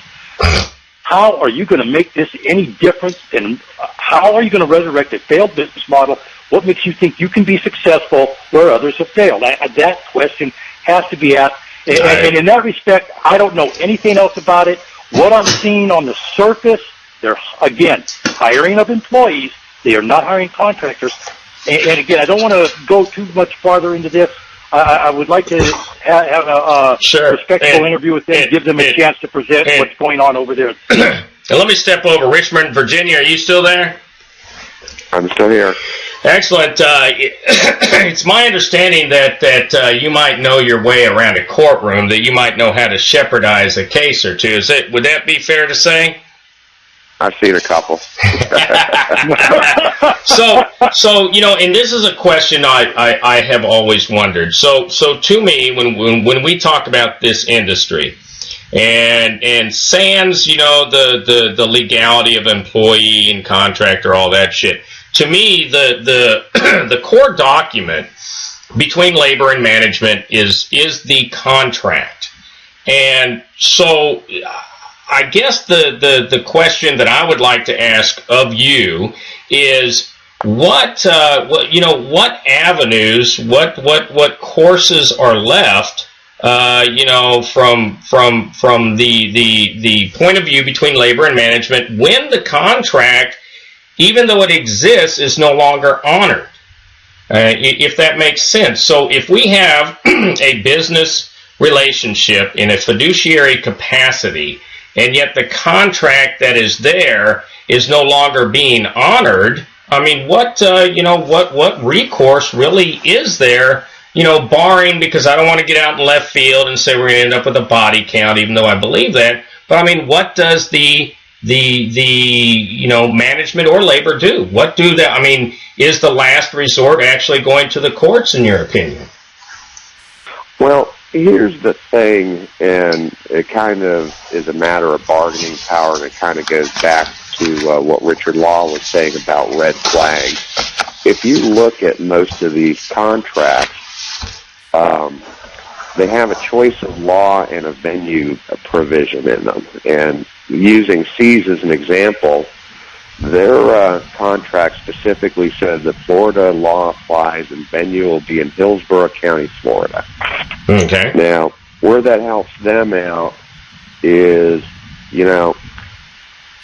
How are you going to make this any different? And how are you going to resurrect a failed business model? What makes you think you can be successful where others have failed? That question has to be asked. And in that respect, I don't know anything else about it. What I'm seeing on the surface, they're, again, hiring of employees. They are not hiring contractors. And again, I don't want to go too much farther into this. I would like to have a respectful interview with them, give them a chance to present what's going on over there. And let me step over. Richmond, Virginia, are you still there? I'm still here. Excellent. It's my understanding that you might know your way around a courtroom, that you might know how to shepherdize a case or two. Would that be fair to say? I've seen a couple. So and this is a question I have always wondered. So to me, when we talk about this industry, and sans the legality of employee and contractor, all that shit, to me the core document between labor and management is the contract. And so I guess the question that I would like to ask of you is what avenues, what courses are left, from the point of view between labor and management when the contract, even though it exists, is no longer honored, if that makes sense. So if we have a business relationship in a fiduciary capacity, and yet the contract that is there is no longer being honored, I mean, what recourse really is there, barring, because I don't want to get out in left field and say we're going to end up with a body count, even though I believe that. But I mean, what does the management or labor do? What do that? I mean, is the last resort actually going to the courts, in your opinion? Well, here's the thing, and it kind of is a matter of bargaining power, and it kind of goes back to what Richard Law was saying about red flags. If you look at most of these contracts, they have a choice of law and a venue provision in them. And using SEAS as an example, their contract specifically says that Florida law applies and venue will be in Hillsborough County, Florida. Okay. Now, where that helps them out is,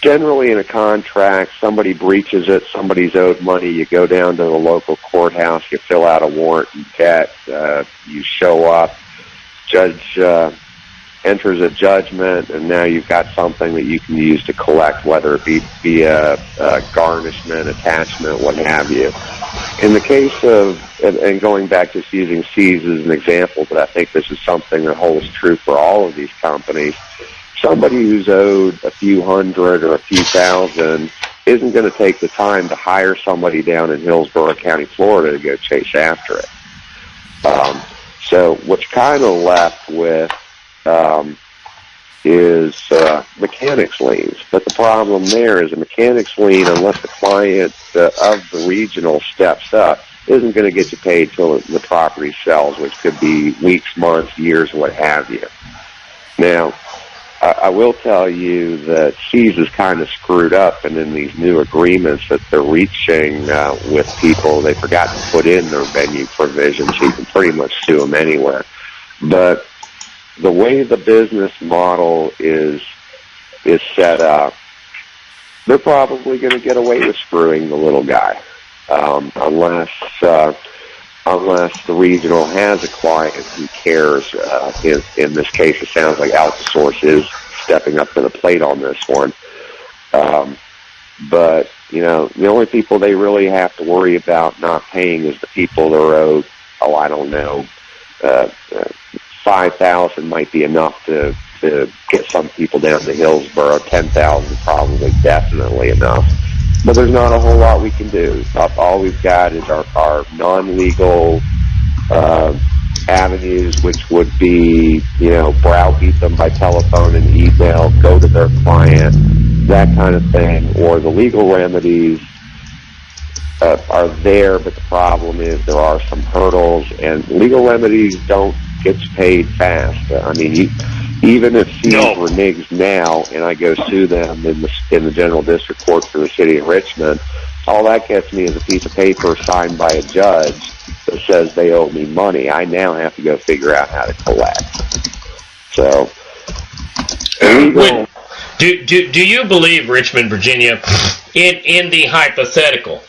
generally in a contract, somebody breaches it, somebody's owed money, you go down to the local courthouse, you fill out a warrant and debt, you show up, judge enters a judgment, and now you've got something that you can use to collect, whether it be a garnishment, attachment, what have you. In the case of, and going back to using SEAS as an example, but I think this is something that holds true for all of these companies, somebody who's owed a few hundred or a few thousand isn't going to take the time to hire somebody down in Hillsborough County, Florida to go chase after it. So what you're kind of left with is mechanics liens. But the problem there is a mechanics lien, unless the client of the regional steps up, isn't going to get you paid till the property sells, which could be weeks, months, years, what have you. Now, I will tell you that SEAS is kind of screwed up, and in these new agreements that they're reaching with people, they forgot to put in their venue provision, so you can pretty much sue them anywhere. But the way the business model is set up, they're probably going to get away with screwing the little guy, unless the regional has a client who cares. In this case, it sounds like Alphasource is stepping up to the plate on this one. But, the only people they really have to worry about not paying is the people that are owed, I don't know, $5,000 might be enough to get some people down to Hillsborough. $10,000 probably definitely enough. But there's not a whole lot we can do. All we've got is our non-legal avenues, which would be, browbeat them by telephone and email, go to their client, that kind of thing. Or the legal remedies are there, but the problem is there are some hurdles, and legal remedies don't get paid fast. Even if SEAS reneges now and I go sue them in the General District Court for the City of Richmond, all that gets me is a piece of paper signed by a judge that says they owe me money. I now have to go figure out how to collect. So, do you believe, Richmond, Virginia, in the hypothetical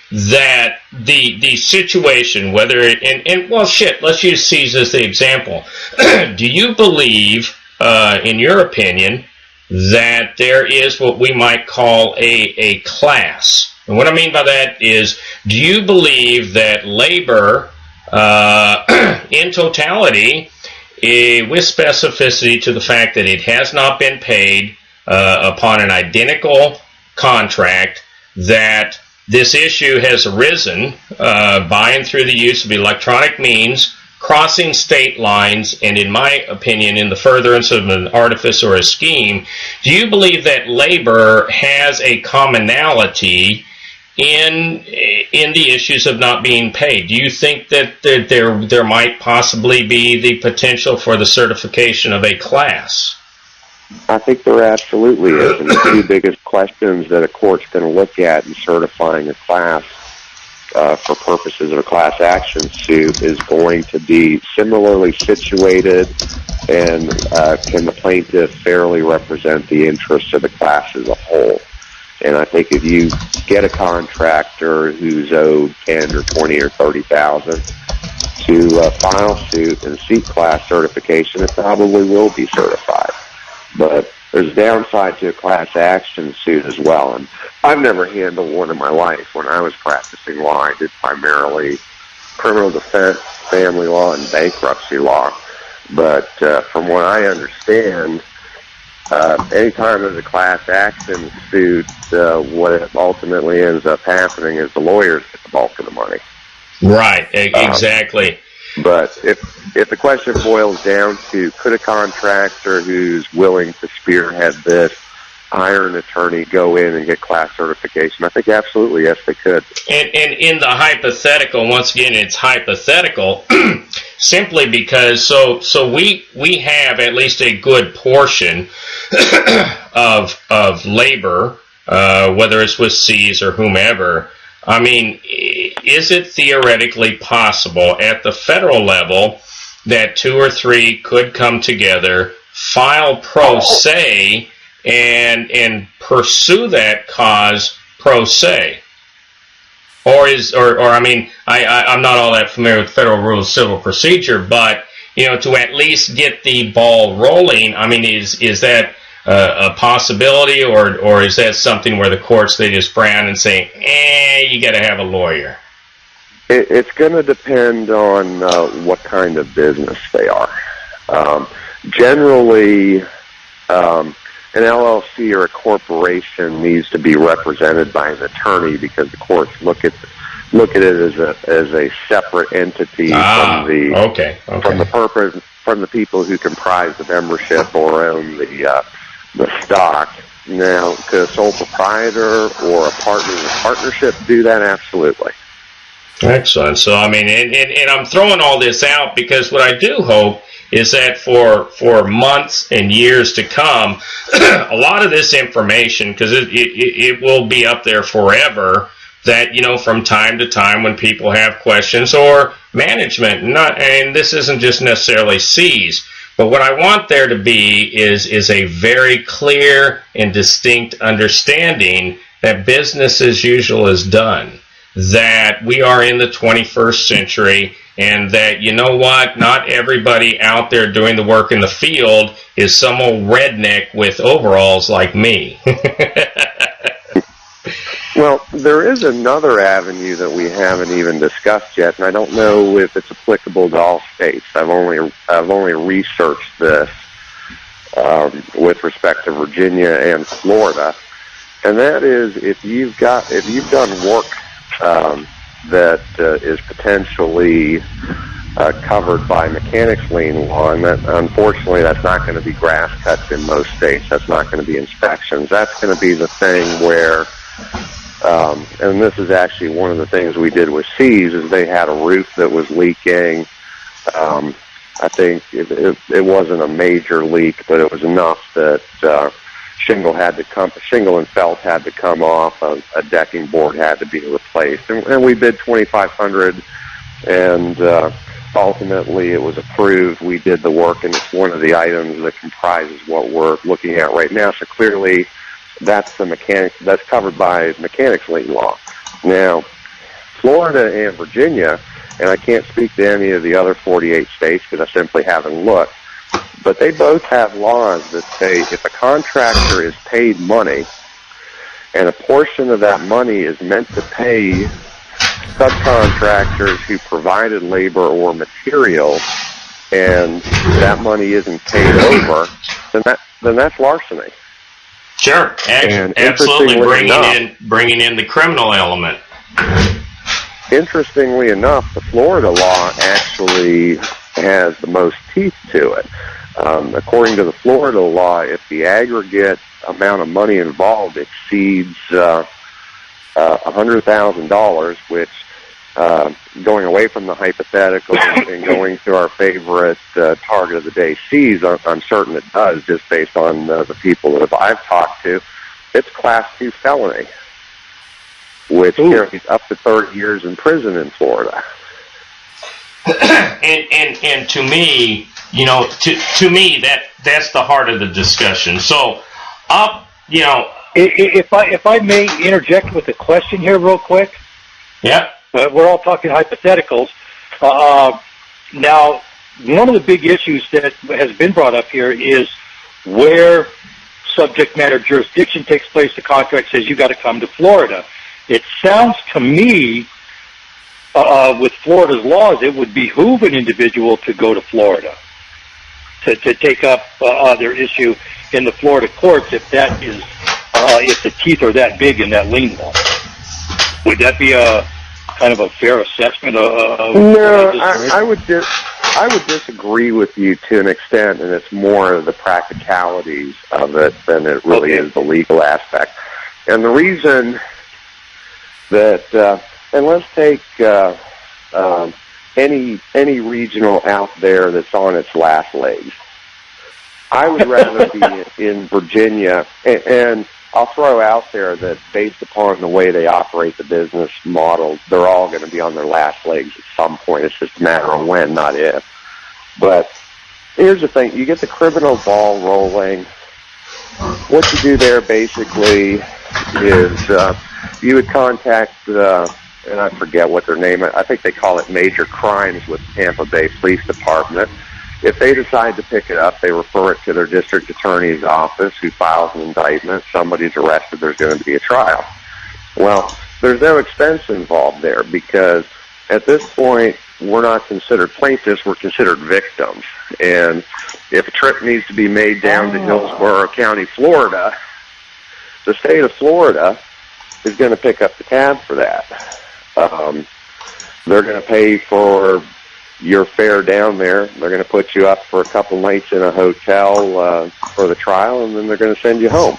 that the situation, whether let's use SEAS as the example. Do you believe, in your opinion, that there is what we might call a class? And what I mean by that is, do you believe that labor, in totality, with specificity to the fact that it has not been paid upon an identical contract, that this issue has arisen by and through the use of electronic means, crossing state lines, and in my opinion, in the furtherance of an artifice or a scheme? Do you believe that labor has a commonality in the issues of not being paid? Do you think that there might possibly be the potential for the certification of a class? I think there absolutely is, and the two biggest questions that a court's going to look at in certifying a class for purposes of a class action suit is going to be similarly situated, and can the plaintiff fairly represent the interests of the class as a whole? And I think if you get a contractor who's owed $10,000 or $20,000 or $30,000 to file suit and seek class certification, it probably will be certified. But there's a downside to a class action suit as well. And I've never handled one in my life. When I was practicing law, I did primarily criminal defense, family law, and bankruptcy law. But from what I understand, anytime there's a class action suit, what ultimately ends up happening is the lawyers get the bulk of the money. Right, exactly. But if the question boils down to, could a contractor who's willing to spearhead this hire an attorney, go in and get class certification? I think absolutely, yes, they could. And in the hypothetical, once again, it's hypothetical, simply because so we have at least a good portion of labor, whether it's with SEAS or whomever. I mean, is it theoretically possible at the federal level that two or three could come together, file pro se, and pursue that cause pro se? Or I mean, I'm not all that familiar with federal rules of civil procedure, but to at least get the ball rolling. I mean, is that a possibility, or is that something where the courts, they just frown and say, you got to have a lawyer? It's going to depend on what kind of business they are. Generally, an LLC or a corporation needs to be represented by an attorney because the courts look at it as a separate entity from the people who comprise the membership or own the stock. Now, could a sole proprietor or a partner in a partnership do that? Absolutely. Excellent. So, I mean, and I'm throwing all this out because what I do hope is that for months and years to come, a lot of this information, because it will be up there forever, that, from time to time when people have questions or management, and this isn't just necessarily SEAS, but what I want there to be is a very clear and distinct understanding that business as usual is done, that we are in the 21st century, and that, not everybody out there doing the work in the field is some old redneck with overalls like me. Well, there is another avenue that we haven't even discussed yet, and I don't know if it's applicable to all states. I've only researched this with respect to Virginia and Florida, and that is if you've done work that is potentially covered by mechanics lien law, and that, unfortunately, that's not going to be grass cuts in most states. That's not going to be inspections. That's going to be the thing where, and this is actually one of the things we did with SEAS, is they had a roof that was leaking. I think it wasn't a major leak, but it was enough that shingle and felt had to come off. A decking board had to be replaced, and we bid $2,500, and ultimately it was approved. We did the work, and it's one of the items that comprises what we're looking at right now. So clearly, that's covered by mechanics lien law. Now, Florida and Virginia, and I can't speak to any of the other 48 states because I simply haven't looked, but they both have laws that say if a contractor is paid money and a portion of that money is meant to pay subcontractors who provided labor or material, and that money isn't paid over, then that's larceny. Sure, absolutely, bringing in the criminal element. Interestingly enough, the Florida law actually has the most teeth to it. According to the Florida law, if the aggregate amount of money involved exceeds $100,000, which, going away from the hypothetical and going to our favorite target of the day, SEAS, I'm certain it does, just based on the people that I've talked to, it's Class 2 felony, which carries up to 30 years in prison in Florida. And to me, to me that's the heart of the discussion. So, if I may interject with a question here, real quick. Yeah. We're all talking hypotheticals. Now, one of the big issues that has been brought up here is where subject matter jurisdiction takes place. The contract says you got to come to Florida. It sounds to me, with Florida's laws, it would behoove an individual to go to Florida to take up their issue in the Florida courts if that is if the teeth are that big in that lien law. Would that be a kind of a fair assessment of? No, I would disagree with you to an extent, and it's more the practicalities of it than it really is the legal aspect. And the reason that, and let's take any regional out there that's on its last legs. I would rather be in Virginia, and I'll throw out there that based upon the way they operate the business model, they're all going to be on their last legs at some point. It's just a matter of when, not if. But here's the thing. You get the criminal ball rolling. What you do there basically is you would contact, and I forget what their name is. I think they call it Major Crimes with Tampa Bay Police Department. if they decide to pick it up, they refer it to their district attorney's office, who files an indictment. Somebody's arrested, there's going to be a trial. Well, there's no expense involved there, because at this point, we're not considered plaintiffs, we're considered victims. And if a trip needs to be made down to Hillsborough County, Florida, the state of Florida is going to pick up the tab for that. They're going to pay for your fare down there. They're going to put you up for a couple nights in a hotel for the trial, and then they're going to send you home.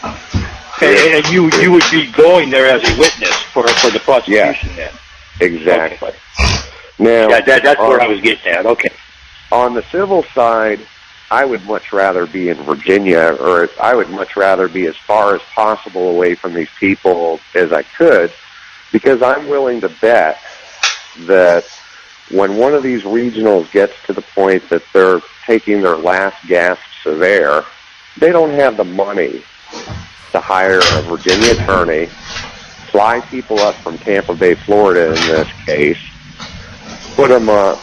And you would be going there as a witness for the prosecution then? Exactly. Okay. Now, yeah, that's where I was getting at. Okay. On the civil side, I would much rather be in Virginia, or I would much rather be as far as possible away from these people as I could, because I'm willing to bet that when one of these regionals gets to the point that they're taking their last gasps of air, they don't have the money to hire a Virginia attorney, fly people up from Tampa Bay, Florida in this case, put them up,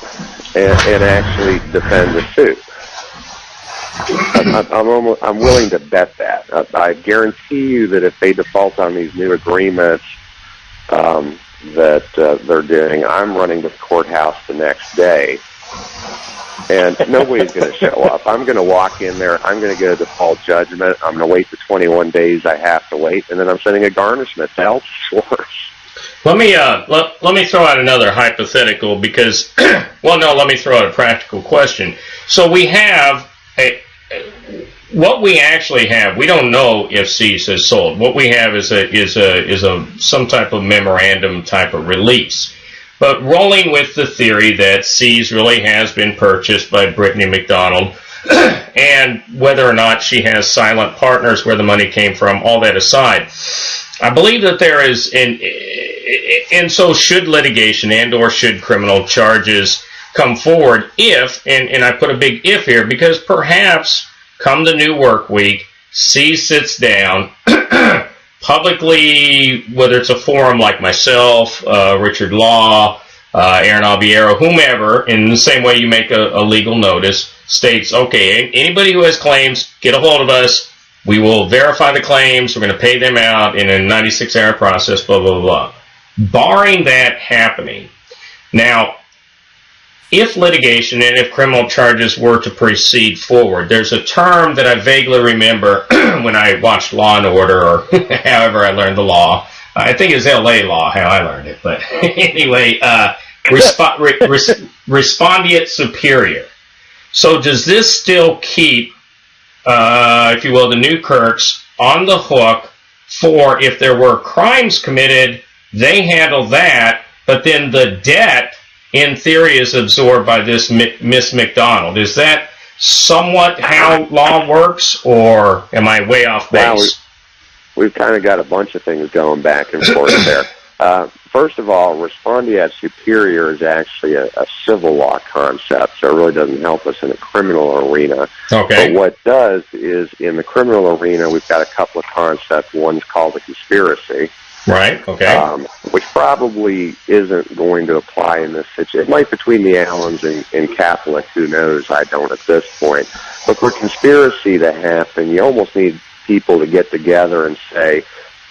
and actually defend the suit. I'm willing to bet that. I guarantee you that if they default on these new agreements that they're doing, I'm running to the courthouse the next day, and nobody's going to show up. I'm going to walk in there. I'm going to get a default judgment. I'm going to wait the 21 days I have to wait, and then I'm sending a garnishment to health source. Let me throw out another hypothetical, because, well, no, let me throw out a practical question. So we have what we actually have. We don't know if SEAS has sold. What we have is some type of memorandum type of release. But rolling with the theory that SEAS really has been purchased by Brittany McDonald, and whether or not she has silent partners where the money came from, all that aside, I believe that there is, and so should litigation and or should criminal charges come forward if, and I put a big if here, because perhaps come the new work week, SEAS sits down publicly, whether it's a forum like myself, Richard Law, Aaron Albiero, whomever, in the same way you make a legal notice, states, okay, anybody who has claims, get a hold of us. We will verify the claims. We're going to pay them out in a 96-hour process, blah, blah, blah. Barring that happening, now, if litigation and if criminal charges were to proceed forward, there's a term that I vaguely remember when I watched Law and Order, or however I learned the law. I think it's L.A. law, how I learned it. But anyway, respondeat superior. So does this still keep, if you will, the Newkirks on the hook for if there were crimes committed, they handle that, but then the debt, in theory, is absorbed by this Miss McDonald. Is that somewhat how law works, or am I way off base? Well, we've kind of got a bunch of things going back and forth there. First of all, respondeat superior is actually a civil law concept, so it really doesn't help us in the criminal arena. Okay. But what it does is, in the criminal arena, we've got a couple of concepts. One's called a conspiracy. Right, okay. Which probably isn't going to apply in this situation. It might between the Allens and Catholic, who knows, I don't at this point. But for conspiracy to happen, you almost need people to get together and say,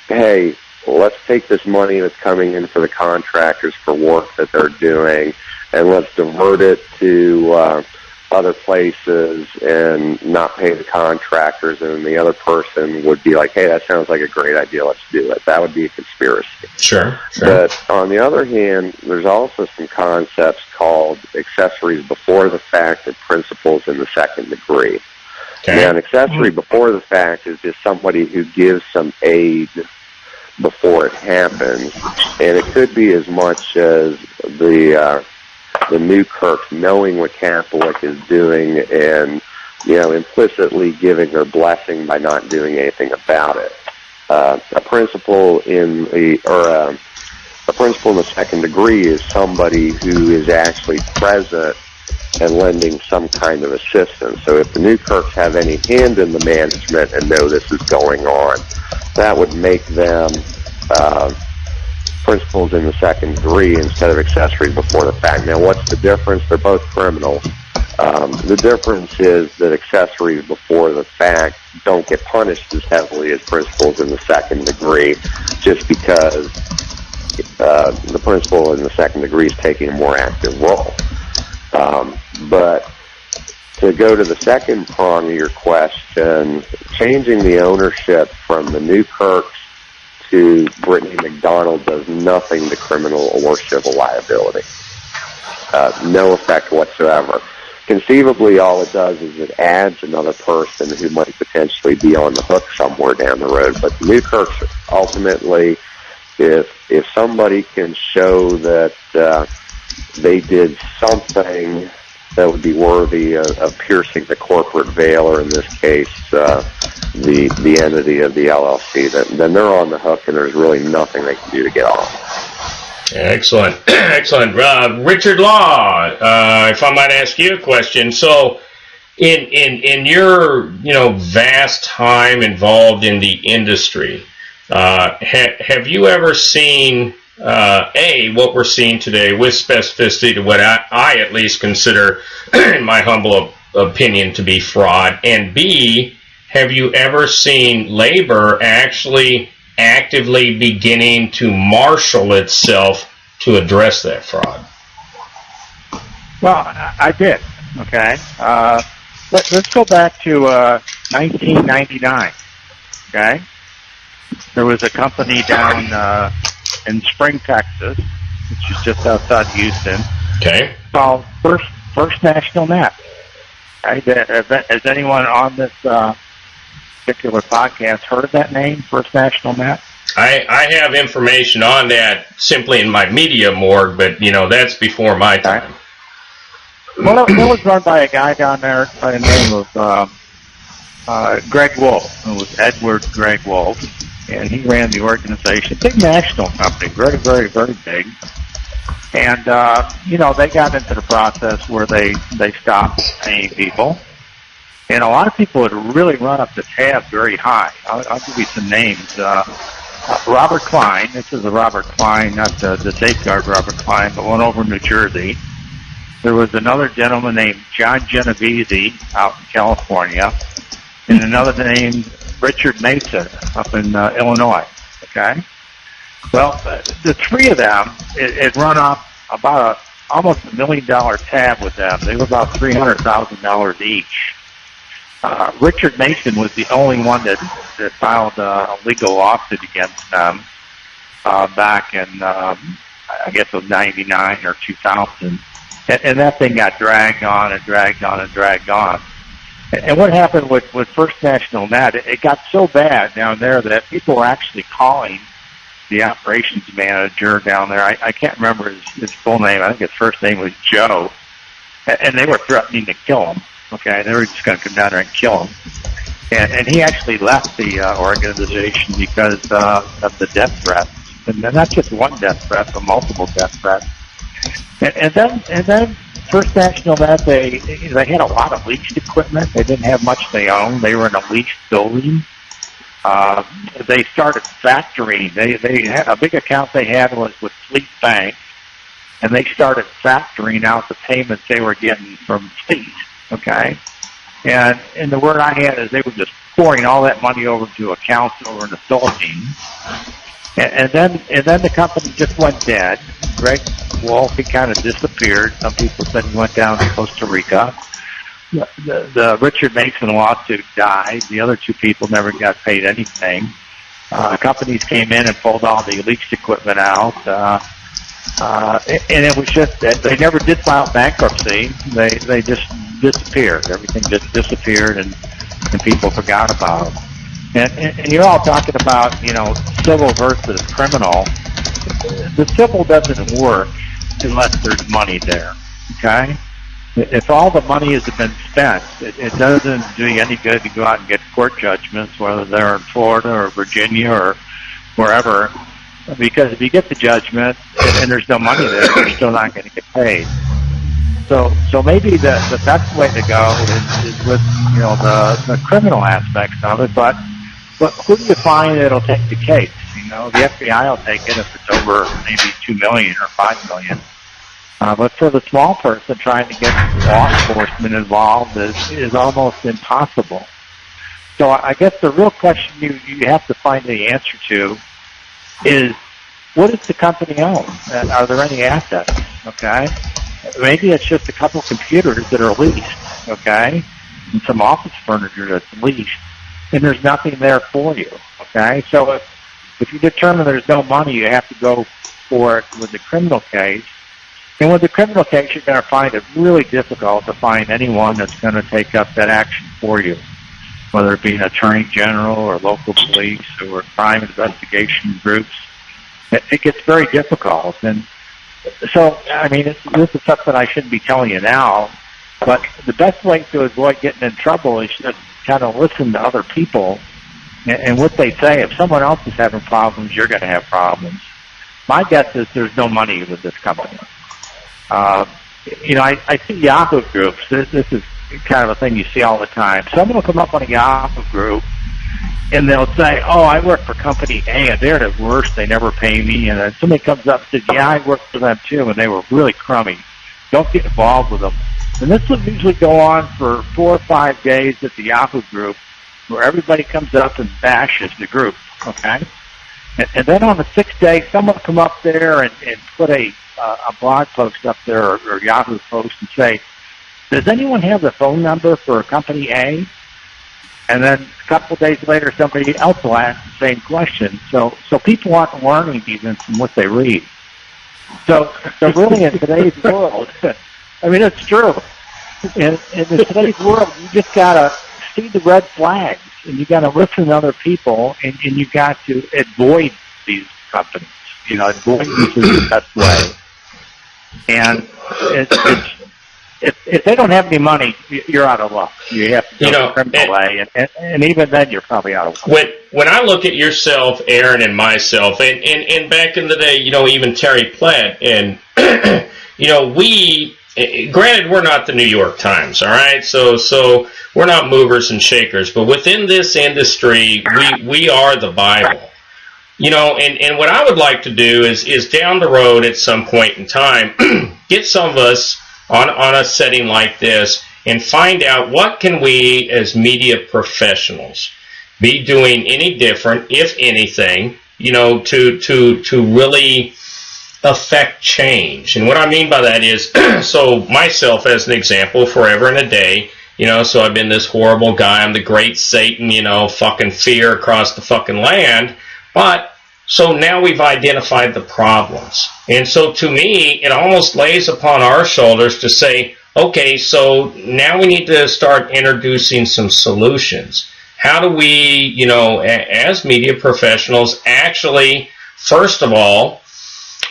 hey, let's take this money that's coming in for the contractors for work that they're doing, and let's divert it to other places and not pay the contractors, and the other person would be like, hey, that sounds like a great idea, let's do it. That would be a conspiracy. Sure. But on the other hand, there's also some concepts called accessories before the fact and principles in the second degree. Okay. Now, an accessory before the fact is just somebody who gives some aid before it happens, and it could be as much as the Newkirks knowing what Catholic is doing and, implicitly giving their blessing by not doing anything about it. A principle in the second degree is somebody who is actually present and lending some kind of assistance. So if the Newkirks have any hand in the management and know this is going on, that would make them principals in the second degree instead of accessories before the fact. Now, what's the difference? They're both criminal. The difference is that accessories before the fact don't get punished as heavily as principals in the second degree, just because the principal in the second degree is taking a more active role. But to go to the second prong of your question, changing the ownership from the Newkirks to Brittany McDonald does nothing to criminal or civil liability. No effect whatsoever. Conceivably, all it does is it adds another person who might potentially be on the hook somewhere down the road. But the Newkirks, ultimately, if somebody can show that they did something that would be worthy of piercing the corporate veil, or in this case, the entity of the LLC, then they're on the hook, and there's really nothing they can do to get off. Excellent, excellent. Richard Law, if I might ask you a question. So, in your vast time involved in the industry, have you ever seen what we're seeing today with specificity to what I at least consider, in my humble opinion, to be fraud? And B, have you ever seen labor actually actively beginning to marshal itself to address that fraud? Well, I did. Okay. Let's go back to 1999. Okay. There was a company down in Spring, Texas, which is just outside Houston. Okay. Called First National Net. Okay. Has anyone on this particular podcast heard of that name, First National Net? I have information on that simply in my media morgue, but that's before my time. Well, it was run by a guy down there by the name of Greg Wolf. It was Edward Greg Wolf, and he ran the organization. Big national company, very, very, very big. And they got into the process where they stopped paying people. And a lot of people had really run up the tab very high. I'll give you some names. Robert Klein, this is the Robert Klein, not the safeguard Robert Klein, but one over in New Jersey. There was another gentleman named John Genovese out in California, and another named Richard Mason up in Illinois. Okay? Well, the three of them, it run up about almost $1 million tab with them. They were about $300,000 each. Richard Mason was the only one that filed a legal lawsuit against them back in, I guess it was 99 or 2000. And that thing got dragged on and dragged on and dragged on. And what happened with First National Net, it got so bad down there that people were actually calling the operations manager down there. I can't remember his full name. I think his first name was Joe. And they were threatening to kill him. Okay, they were just going to come down there and kill him. And he actually left the organization because of the death threats. And not just one death threat, but multiple death threats. And then First National Net, they had a lot of leased equipment. They didn't have much they owned. They were in a leased building. They started factoring. They had a big account they had was with Fleet Bank, and they started factoring out the payments they were getting from Fleet. Okay, and the word I had is they were just pouring all that money over to accounts over in the Philippines, and then the company just went dead. Greg Wolf, he kind of disappeared. Some people said he went down to Costa Rica. The Richard Mason lawsuit died. The other two people never got paid anything. Companies came in and pulled all the leased equipment out. And it was just that they never did file bankruptcy. They just disappeared. Everything just disappeared, and people forgot about them. And you're all talking about, civil versus criminal. The civil doesn't work unless there's money there, okay? If all the money has been spent, it doesn't do you any good to go out and get court judgments, whether they're in Florida or Virginia or wherever, because if you get the judgment and there's no money there, you're still not going to get paid. So maybe the best way to go is with the criminal aspects of it. But But who do you find that'll take the case? You know, the FBI will take it if it's over maybe $2 million or $5 million. But for the small person, trying to get law enforcement involved is almost impossible. So I guess the real question you have to find the answer to is, what does the company own? Are there any assets? Okay, maybe it's just a couple of computers that are leased. Okay, and some office furniture that's leased, and there's nothing there for you. Okay, so if you determine there's no money, you have to go for it with the criminal case. And with the criminal case, you're going to find it really difficult to find anyone that's going to take up that action for you, whether it be an attorney general or local police or crime investigation groups. It gets very difficult. And so, I mean, this is something I shouldn't be telling you now, but the best way to avoid getting in trouble is just kind of listen to other people and what they say. If someone else is having problems, you're going to have problems. My guess is there's no money with this company. You know, I see Yahoo groups. This is kind of a thing you see all the time. Someone will come up on a Yahoo group, and they'll say, "Oh, I work for company A, and they're the worst. They never pay me." And then somebody comes up and says, "Yeah, I work for them too, and they were really crummy. Don't get involved with them." And this will usually go on for 4 or 5 days at the Yahoo group, where everybody comes up and bashes the group. Okay, and then on the 6th day, someone will come up there and put a blog post up there or Yahoo post and say, "Does anyone have the phone number for company A?" And then a couple of days later, somebody else will ask the same question. So people aren't learning even from what they read. So really in today's world, I mean, it's true. In today's world, you just got to see the red flags, and you got to listen to other people, and you got to avoid these companies. You know, avoid these is the best way. And if they don't have any money, you're out of luck. You have to go the criminal way, and even then, you're probably out of luck. When I look at yourself, Aaron, and myself, and back in the day, you know, even Terry Platt, and you know, granted, we're not the New York Times, all right? So we're not movers and shakers, but within this industry, we are the Bible. You know, and what I would like to do is down the road at some point in time, get some of us on a setting like this and find out what can we as media professionals be doing any different, if anything, you know, to really affect change. And what I mean by that is, so myself as an example, forever and a day, you know, so I've been this horrible guy, I'm the great Satan, you know, fucking fear across the fucking land. But, so now we've identified the problems. And so to me, it almost lays upon our shoulders to say, okay, so now we need to start introducing some solutions. How do we, you know, as media professionals, actually, first of all,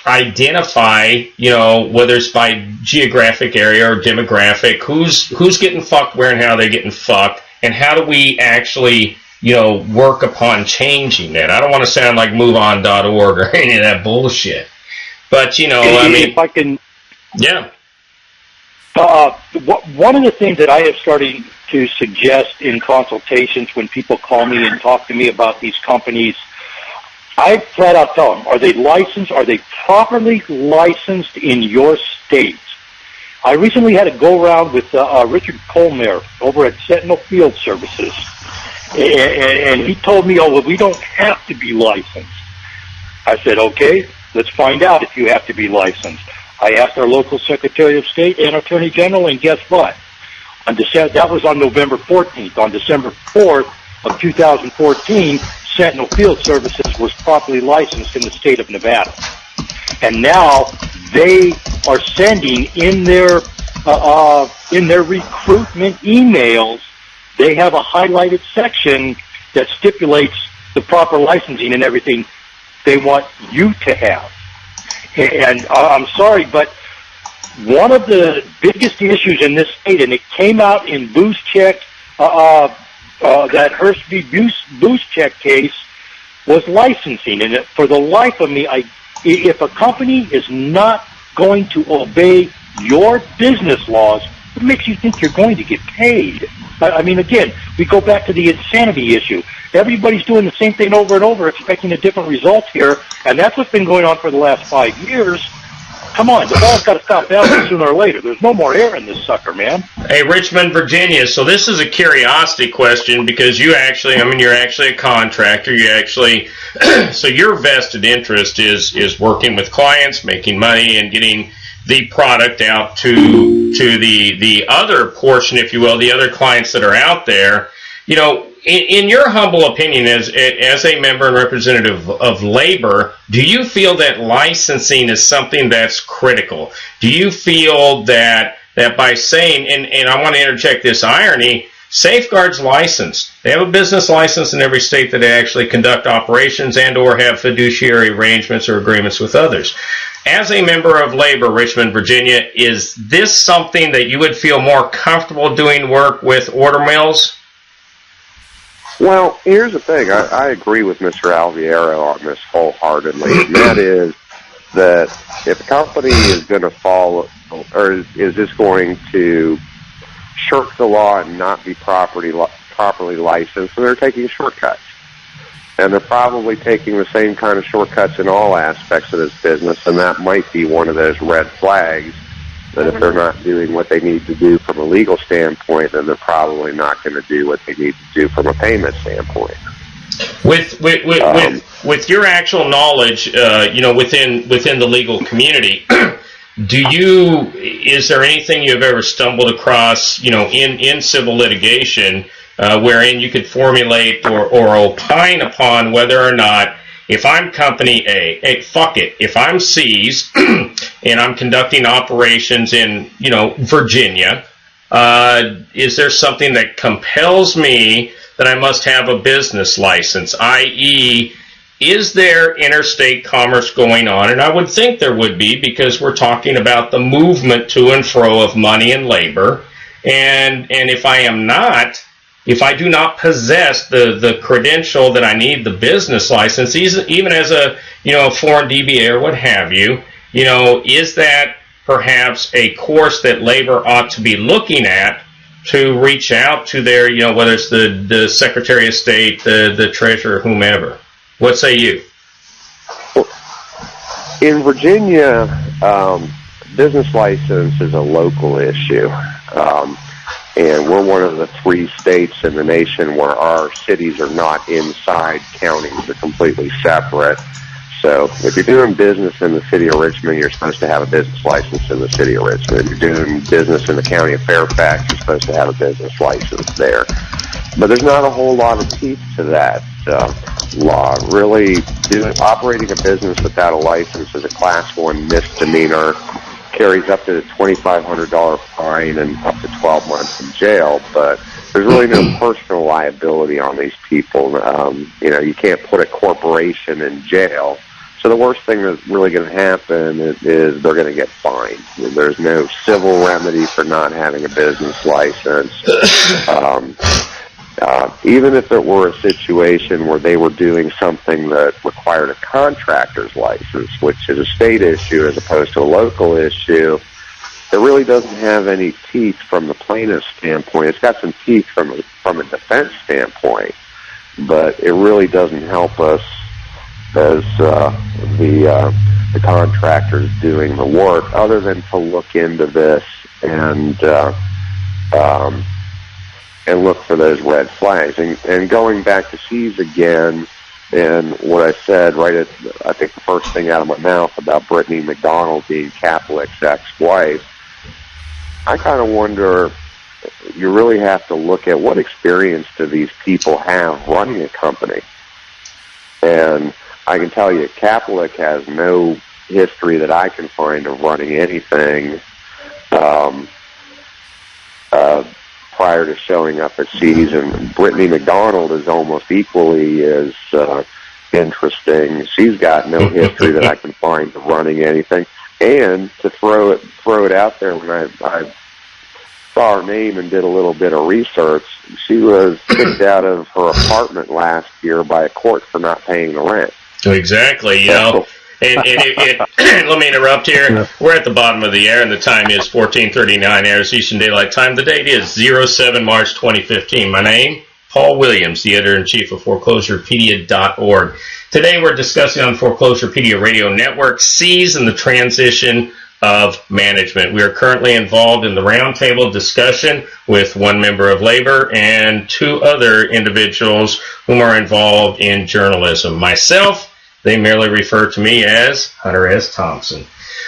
identify, you know, whether it's by geographic area or demographic, who's getting fucked where and how they're getting fucked, and how do we actually, you know, work upon changing that. I don't want to sound like MoveOn.org or any of that bullshit. But, you know, I mean... If I can... Yeah. One of the things that I have started to suggest in consultations when people call me and talk to me about these companies, I flat out tell them, are they licensed? Are they properly licensed in your state? I recently had a go-around with Richard Colmer over at Sentinel Field Services. And he told me, oh, well, we don't have to be licensed. I said, okay, let's find out if you have to be licensed. I asked our local Secretary of State and Attorney General, and guess what? That was on November 14th. On December 4th of 2014, Sentinel Field Services was properly licensed in the state of Nevada. And now they are sending in their recruitment emails, they have a highlighted section that stipulates the proper licensing and everything they want you to have. And I'm sorry, but one of the biggest issues in this state, and it came out in Boozecheck, that Hearst v. Boozecheck case, was licensing. And for the life of me, if a company is not going to obey your business laws, What makes you think you're going to get paid? I mean, again, we go back to the insanity issue. Everybody's doing the same thing over and over, expecting a different result here, and that's what's been going on for the last 5 years. Come on, the ball's got to stop bouncing sooner or later. There's no more air in this sucker, man. Hey, Richmond, Virginia. So this is a curiosity question because you're actually a contractor. You actually, so your vested interest is working with clients, making money, and getting the product out to the other portion, if you will, the other clients that are out there. You know, in your humble opinion, as a member and representative of labor, do you feel that licensing is something that's critical? Do you feel that by saying, and I want to interject this irony, Safeguard's licensed. They have a business license in every state that they actually conduct operations and or have fiduciary arrangements or agreements with others. As a member of labor, Richmond, Virginia, is this something that you would feel more comfortable doing work with order mills? Well, here's the thing. I agree with Mr. Alviero on this wholeheartedly. And that is that if a company is going to follow, or is this going to shirk the law and not be properly licensed, then they're taking shortcuts. And they're probably taking the same kind of shortcuts in all aspects of this business, and that might be one of those red flags that if they're not doing what they need to do from a legal standpoint, then they're probably not going to do what they need to do from a payment standpoint. With your actual knowledge, within the legal community, is there anything you've ever stumbled across, in civil litigation, wherein you could formulate or opine upon whether or not, if I'm company A, hey, fuck it, if I'm SEAS and I'm conducting operations in, Virginia, is there something that compels me that I must have a business license, i.e., is there interstate commerce going on? And I would think there would be, because we're talking about the movement to and fro of money and labor. And if I do not possess the credential that I need, the business license, even as a foreign DBA or what have you, is that perhaps a course that labor ought to be looking at to reach out to their, whether it's the Secretary of State, the Treasurer, whomever? What say you? In Virginia, business license is a local issue. And we're one of the 3 states in the nation where our cities are not inside counties. They're completely separate. So if you're doing business in the city of Richmond, you're supposed to have a business license in the city of Richmond. If you're doing business in the county of Fairfax, you're supposed to have a business license there. But there's not a whole lot of teeth to that law. Really, operating a business without a license is a Class 1 misdemeanor, carries up to a $2,500 fine and up to 12 months in jail, but there's really no personal liability on these people. You can't put a corporation in jail. So the worst thing that's really going to happen is they're going to get fined. There's no civil remedy for not having a business license. Even if it were a situation where they were doing something that required a contractor's license, which is a state issue as opposed to a local issue, it really doesn't have any teeth from the plaintiff's standpoint. It's got some teeth from a defense standpoint, but it really doesn't help us as the contractors doing the work, other than to look into this and look for those red flags. And going back to SEAS again, and what I said I think the first thing out of my mouth about Brittany McDonald being Caplic's ex-wife, I kind of wonder, you really have to look at what experience do these people have running a company. And I can tell you, Caplic has no history that I can find of running anything prior to showing up at SEAS, and Brittany McDonald is almost equally as interesting. She's got no history that I can find of running anything. And to throw it out there, when I saw her name and did a little bit of research, she was kicked out of her apartment last year by a court for not paying the rent. Exactly, Let me interrupt here. We're at the bottom of the air, and the time is 14:39 hours Eastern Daylight Time. The date is 07 March 2015. My name, Paul Williams, the editor-in-chief of Foreclosurepedia.org. Today we're discussing on Foreclosurepedia Radio Network, SEAS and the transition of management. We are currently involved in the roundtable discussion with one member of labor and two other individuals whom are involved in journalism. Myself, they merely refer to me as Hunter S. Thompson.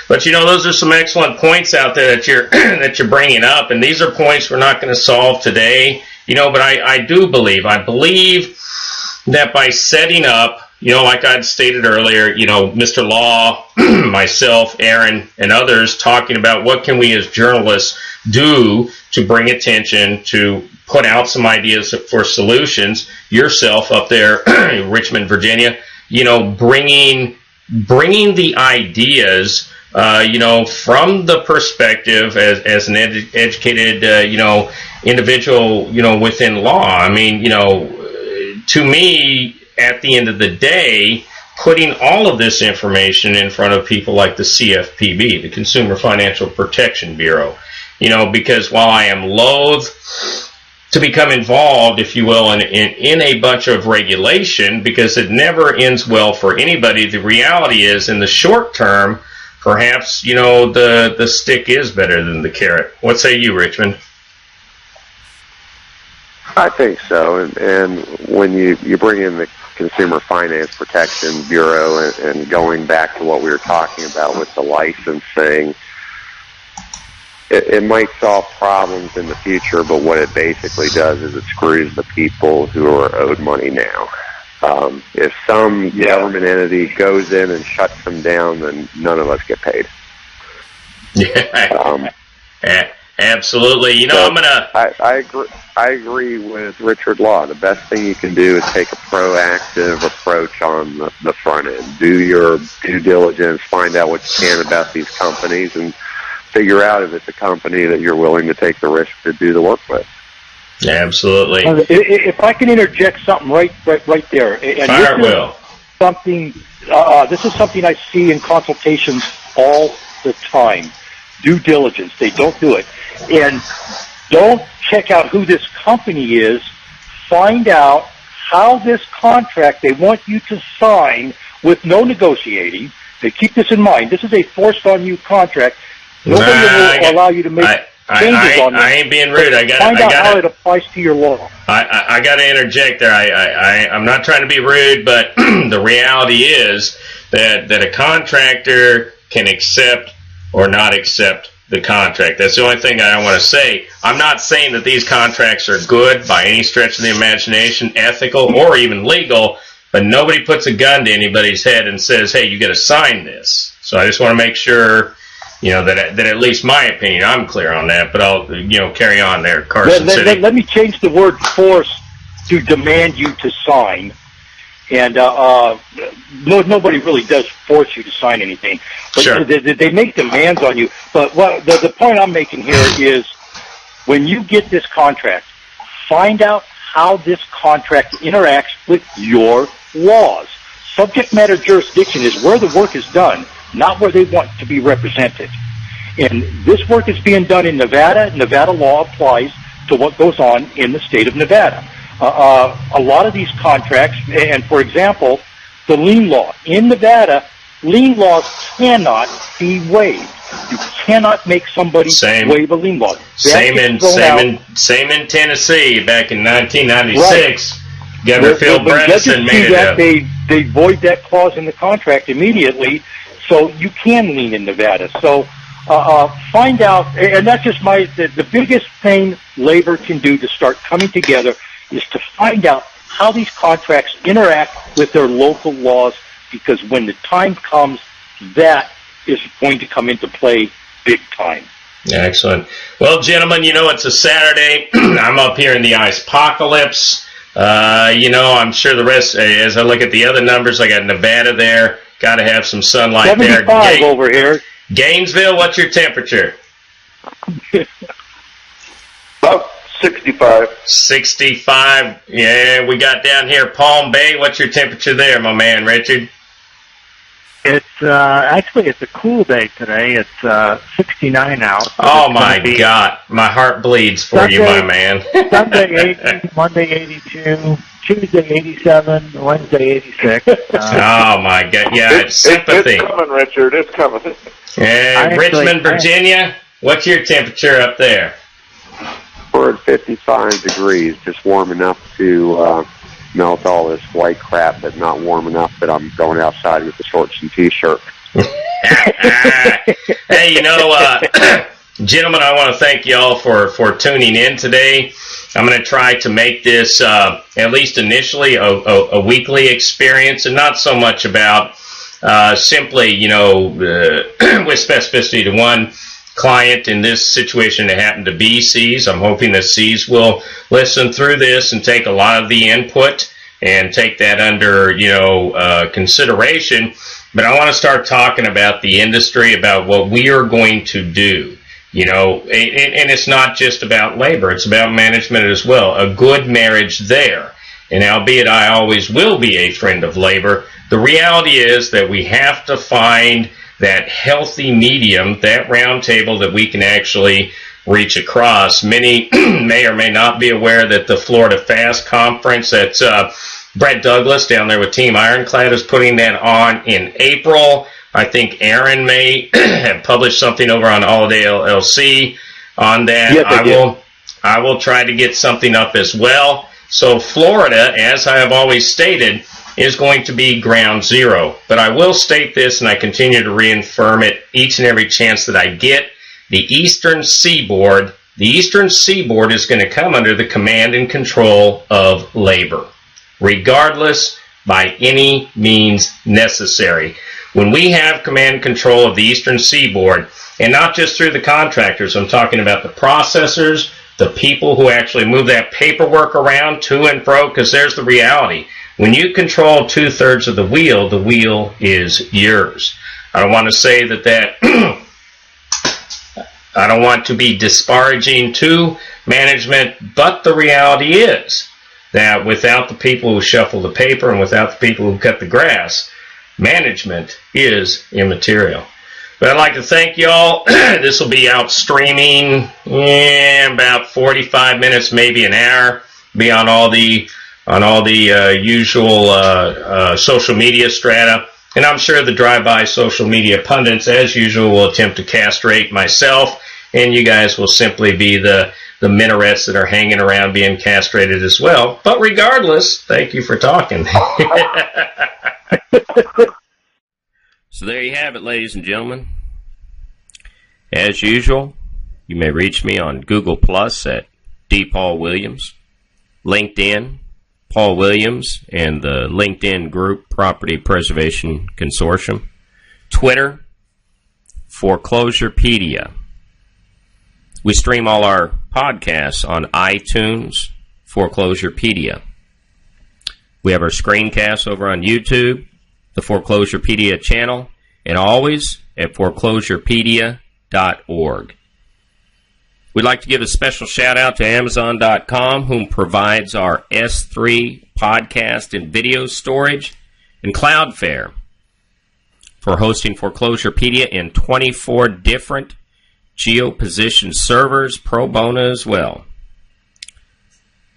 But those are some excellent points out there that you're that you're bringing up, and these are points we're not going to solve today. But I believe that by setting up, like I'd stated earlier, Mr. Law, myself, Aaron, and others talking about what can we as journalists do to bring attention, to put out some ideas for solutions. Yourself up there, Richmond, Virginia, bringing the ideas, from the perspective as an educated, individual, within law. I mean, to me, at the end of the day, putting all of this information in front of people like the CFPB, the Consumer Financial Protection Bureau, because while I am loath to become involved, if you will, in a bunch of regulation, because it never ends well for anybody, the reality is, in the short term, perhaps, the stick is better than the carrot. What say you, Richmond? I think so, and when you bring in the Consumer Finance Protection Bureau and going back to what we were talking about with the licensing, it might solve problems in the future, but what it basically does is it screws the people who are owed money now. If some government entity goes in and shuts them down, then none of us get paid. Yeah, absolutely. I agree with Richard Law. The best thing you can do is take a proactive approach on the front end. Do your due diligence, find out what you can about these companies, and figure out if it's a company that you're willing to take the risk to do the work with. Absolutely. If I can interject something right there. And Fire will. This is something I see in consultations all the time. Due diligence. They don't do it. And don't check out who this company is. Find out how this contract they want you to sign with no negotiating. They keep this in mind. This is a forced-on-you contract. Nobody will allow you to make changes on this. I ain't being rude. Find out how it applies to your law. I got to interject there. I'm not trying to be rude, but the reality is that a contractor can accept or not accept the contract. That's the only thing I want to say. I'm not saying that these contracts are good by any stretch of the imagination, ethical or even legal, but nobody puts a gun to anybody's head and says, hey, you got to sign this. So I just want to make sure, that at least my opinion, I'm clear on that, but I'll, carry on there, Carson City. Let me change the word force to demand you to sign. And nobody really does force you to sign anything. But sure. They make demands on you. But the point I'm making here is when you get this contract, find out how this contract interacts with your laws. Subject matter jurisdiction is where the work is done, not where they want to be represented. And this work is being done in Nevada. Nevada law applies to what goes on in the state of Nevada. A lot of these contracts, and for example, the lien law. In Nevada, lien laws cannot be waived. You cannot make somebody waive a lien law. Same in Tennessee back in 1996. Right. Governor Phil Bredesen made it up. They void that clause in the contract immediately, so you can lien in Nevada. So find out, and that's just the biggest thing labor can do to start coming together is to find out how these contracts interact with their local laws, because when the time comes, that is going to come into play big time. Excellent. Well, gentlemen, it's a Saturday. I'm up here in the ice-pocalypse. I'm sure the rest, as I look at the other numbers, I got Nevada there. Got to have some sunlight 75 there. 75 over here. Gainesville, what's your temperature? About 65. 65. Yeah, we got down here Palm Bay. What's your temperature there, my man, Richard? It's actually it's a cool day today. It's 69 out. So oh my God, my heart bleeds for Sunday, you, my man. Sunday 80, Monday 82, Tuesday 87, Wednesday 86. Oh my God, yeah, it's sympathy. It's coming, Richard. It's coming. And Richmond, Virginia, what's your temperature up there? We're at 55 degrees, just warm enough to melt all this white crap, but not warm enough that I'm going outside with the shorts and T-shirt. Hey, you know, gentlemen, I want to thank you all for tuning in today. I'm going to try to make this, at least initially, a weekly experience, and not so much about simply, you know, with specificity to one client. In this situation, it happened to be SEAS. I'm hoping that SEAS will listen through this and take a lot of the input and take that under, you know, consideration. But I want to start talking about the industry, about what we are going to do. You know, and it's not just about labor, it's about management as well. A good marriage there. And albeit I always will be a friend of labor, the reality is that we have to find that healthy medium, that round table that we can actually reach across. Many may or may not be aware that the Florida FAST conference, that's Brett Douglas down there with Team Ironclad, is putting that on in April. I think Aaron may have published something over on Holiday LLC on that. Yes, I will try to get something up as well. So Florida, as I have always stated, is going to be ground zero. But I will state this, and I continue to reaffirm it each and every chance that I get. The Eastern Seaboard is going to come under the command and control of labor, regardless, by any means necessary. When we have command and control of the Eastern Seaboard, and not just through the contractors, I'm talking about the processors, the people who actually move that paperwork around to and fro, because there's the reality. When you control 2/3 of the wheel is yours. I don't want to say that I don't want to be disparaging to management, but the reality is that without the people who shuffle the paper and without the people who cut the grass, management is immaterial. But I'd like to thank y'all. This will be out streaming in about 45 minutes, maybe an hour, be on all the usual social media strata. And I'm sure the drive-by social media pundits, as usual, will attempt to castrate myself, and you guys will simply be the minarets that are hanging around being castrated as well. But regardless, thank you for talking. So there you have it, ladies and gentlemen. As usual, you may reach me on Google Plus at D. Paul Williams, LinkedIn, Paul Williams, and the LinkedIn group Property Preservation Consortium, Twitter, Foreclosurepedia. We stream all our podcasts on iTunes, Foreclosurepedia. We have our screencasts over on YouTube, the Foreclosurepedia channel, and always at foreclosurepedia.org. We'd like to give a special shout out to Amazon.com, whom provides our S3 podcast and video storage, and Cloudflare for hosting Foreclosurepedia in 24 different geo-positioned servers, pro bono as well.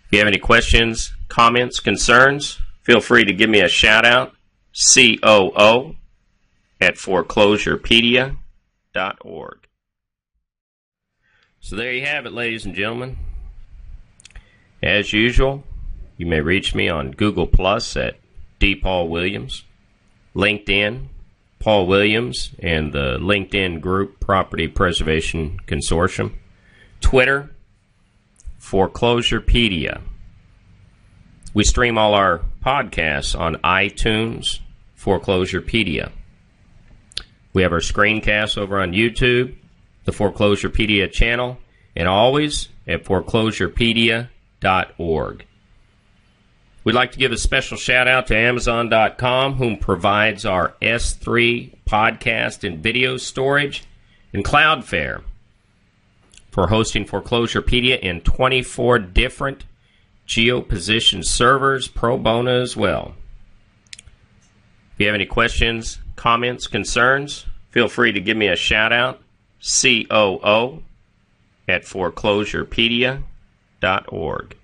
If you have any questions, comments, concerns, feel free to give me a shout out, COO at foreclosurepedia.org. So there you have it, ladies and gentlemen. As usual, you may reach me on Google Plus at D. Paul Williams, LinkedIn, Paul Williams, and the LinkedIn group Property Preservation Consortium, Twitter, Foreclosurepedia. We stream all our podcasts on iTunes, Foreclosurepedia. We have our screencasts over on YouTube, the Foreclosurepedia channel, and always at foreclosurepedia.org. We'd like to give a special shout out to Amazon.com, whom provides our S3 podcast and video storage, and Cloudflare for hosting Foreclosurepedia in 24 different geo-positioned servers, pro bono as well. If you have any questions, comments, concerns, feel free to give me a shout out. COO@foreclosurepedia.org.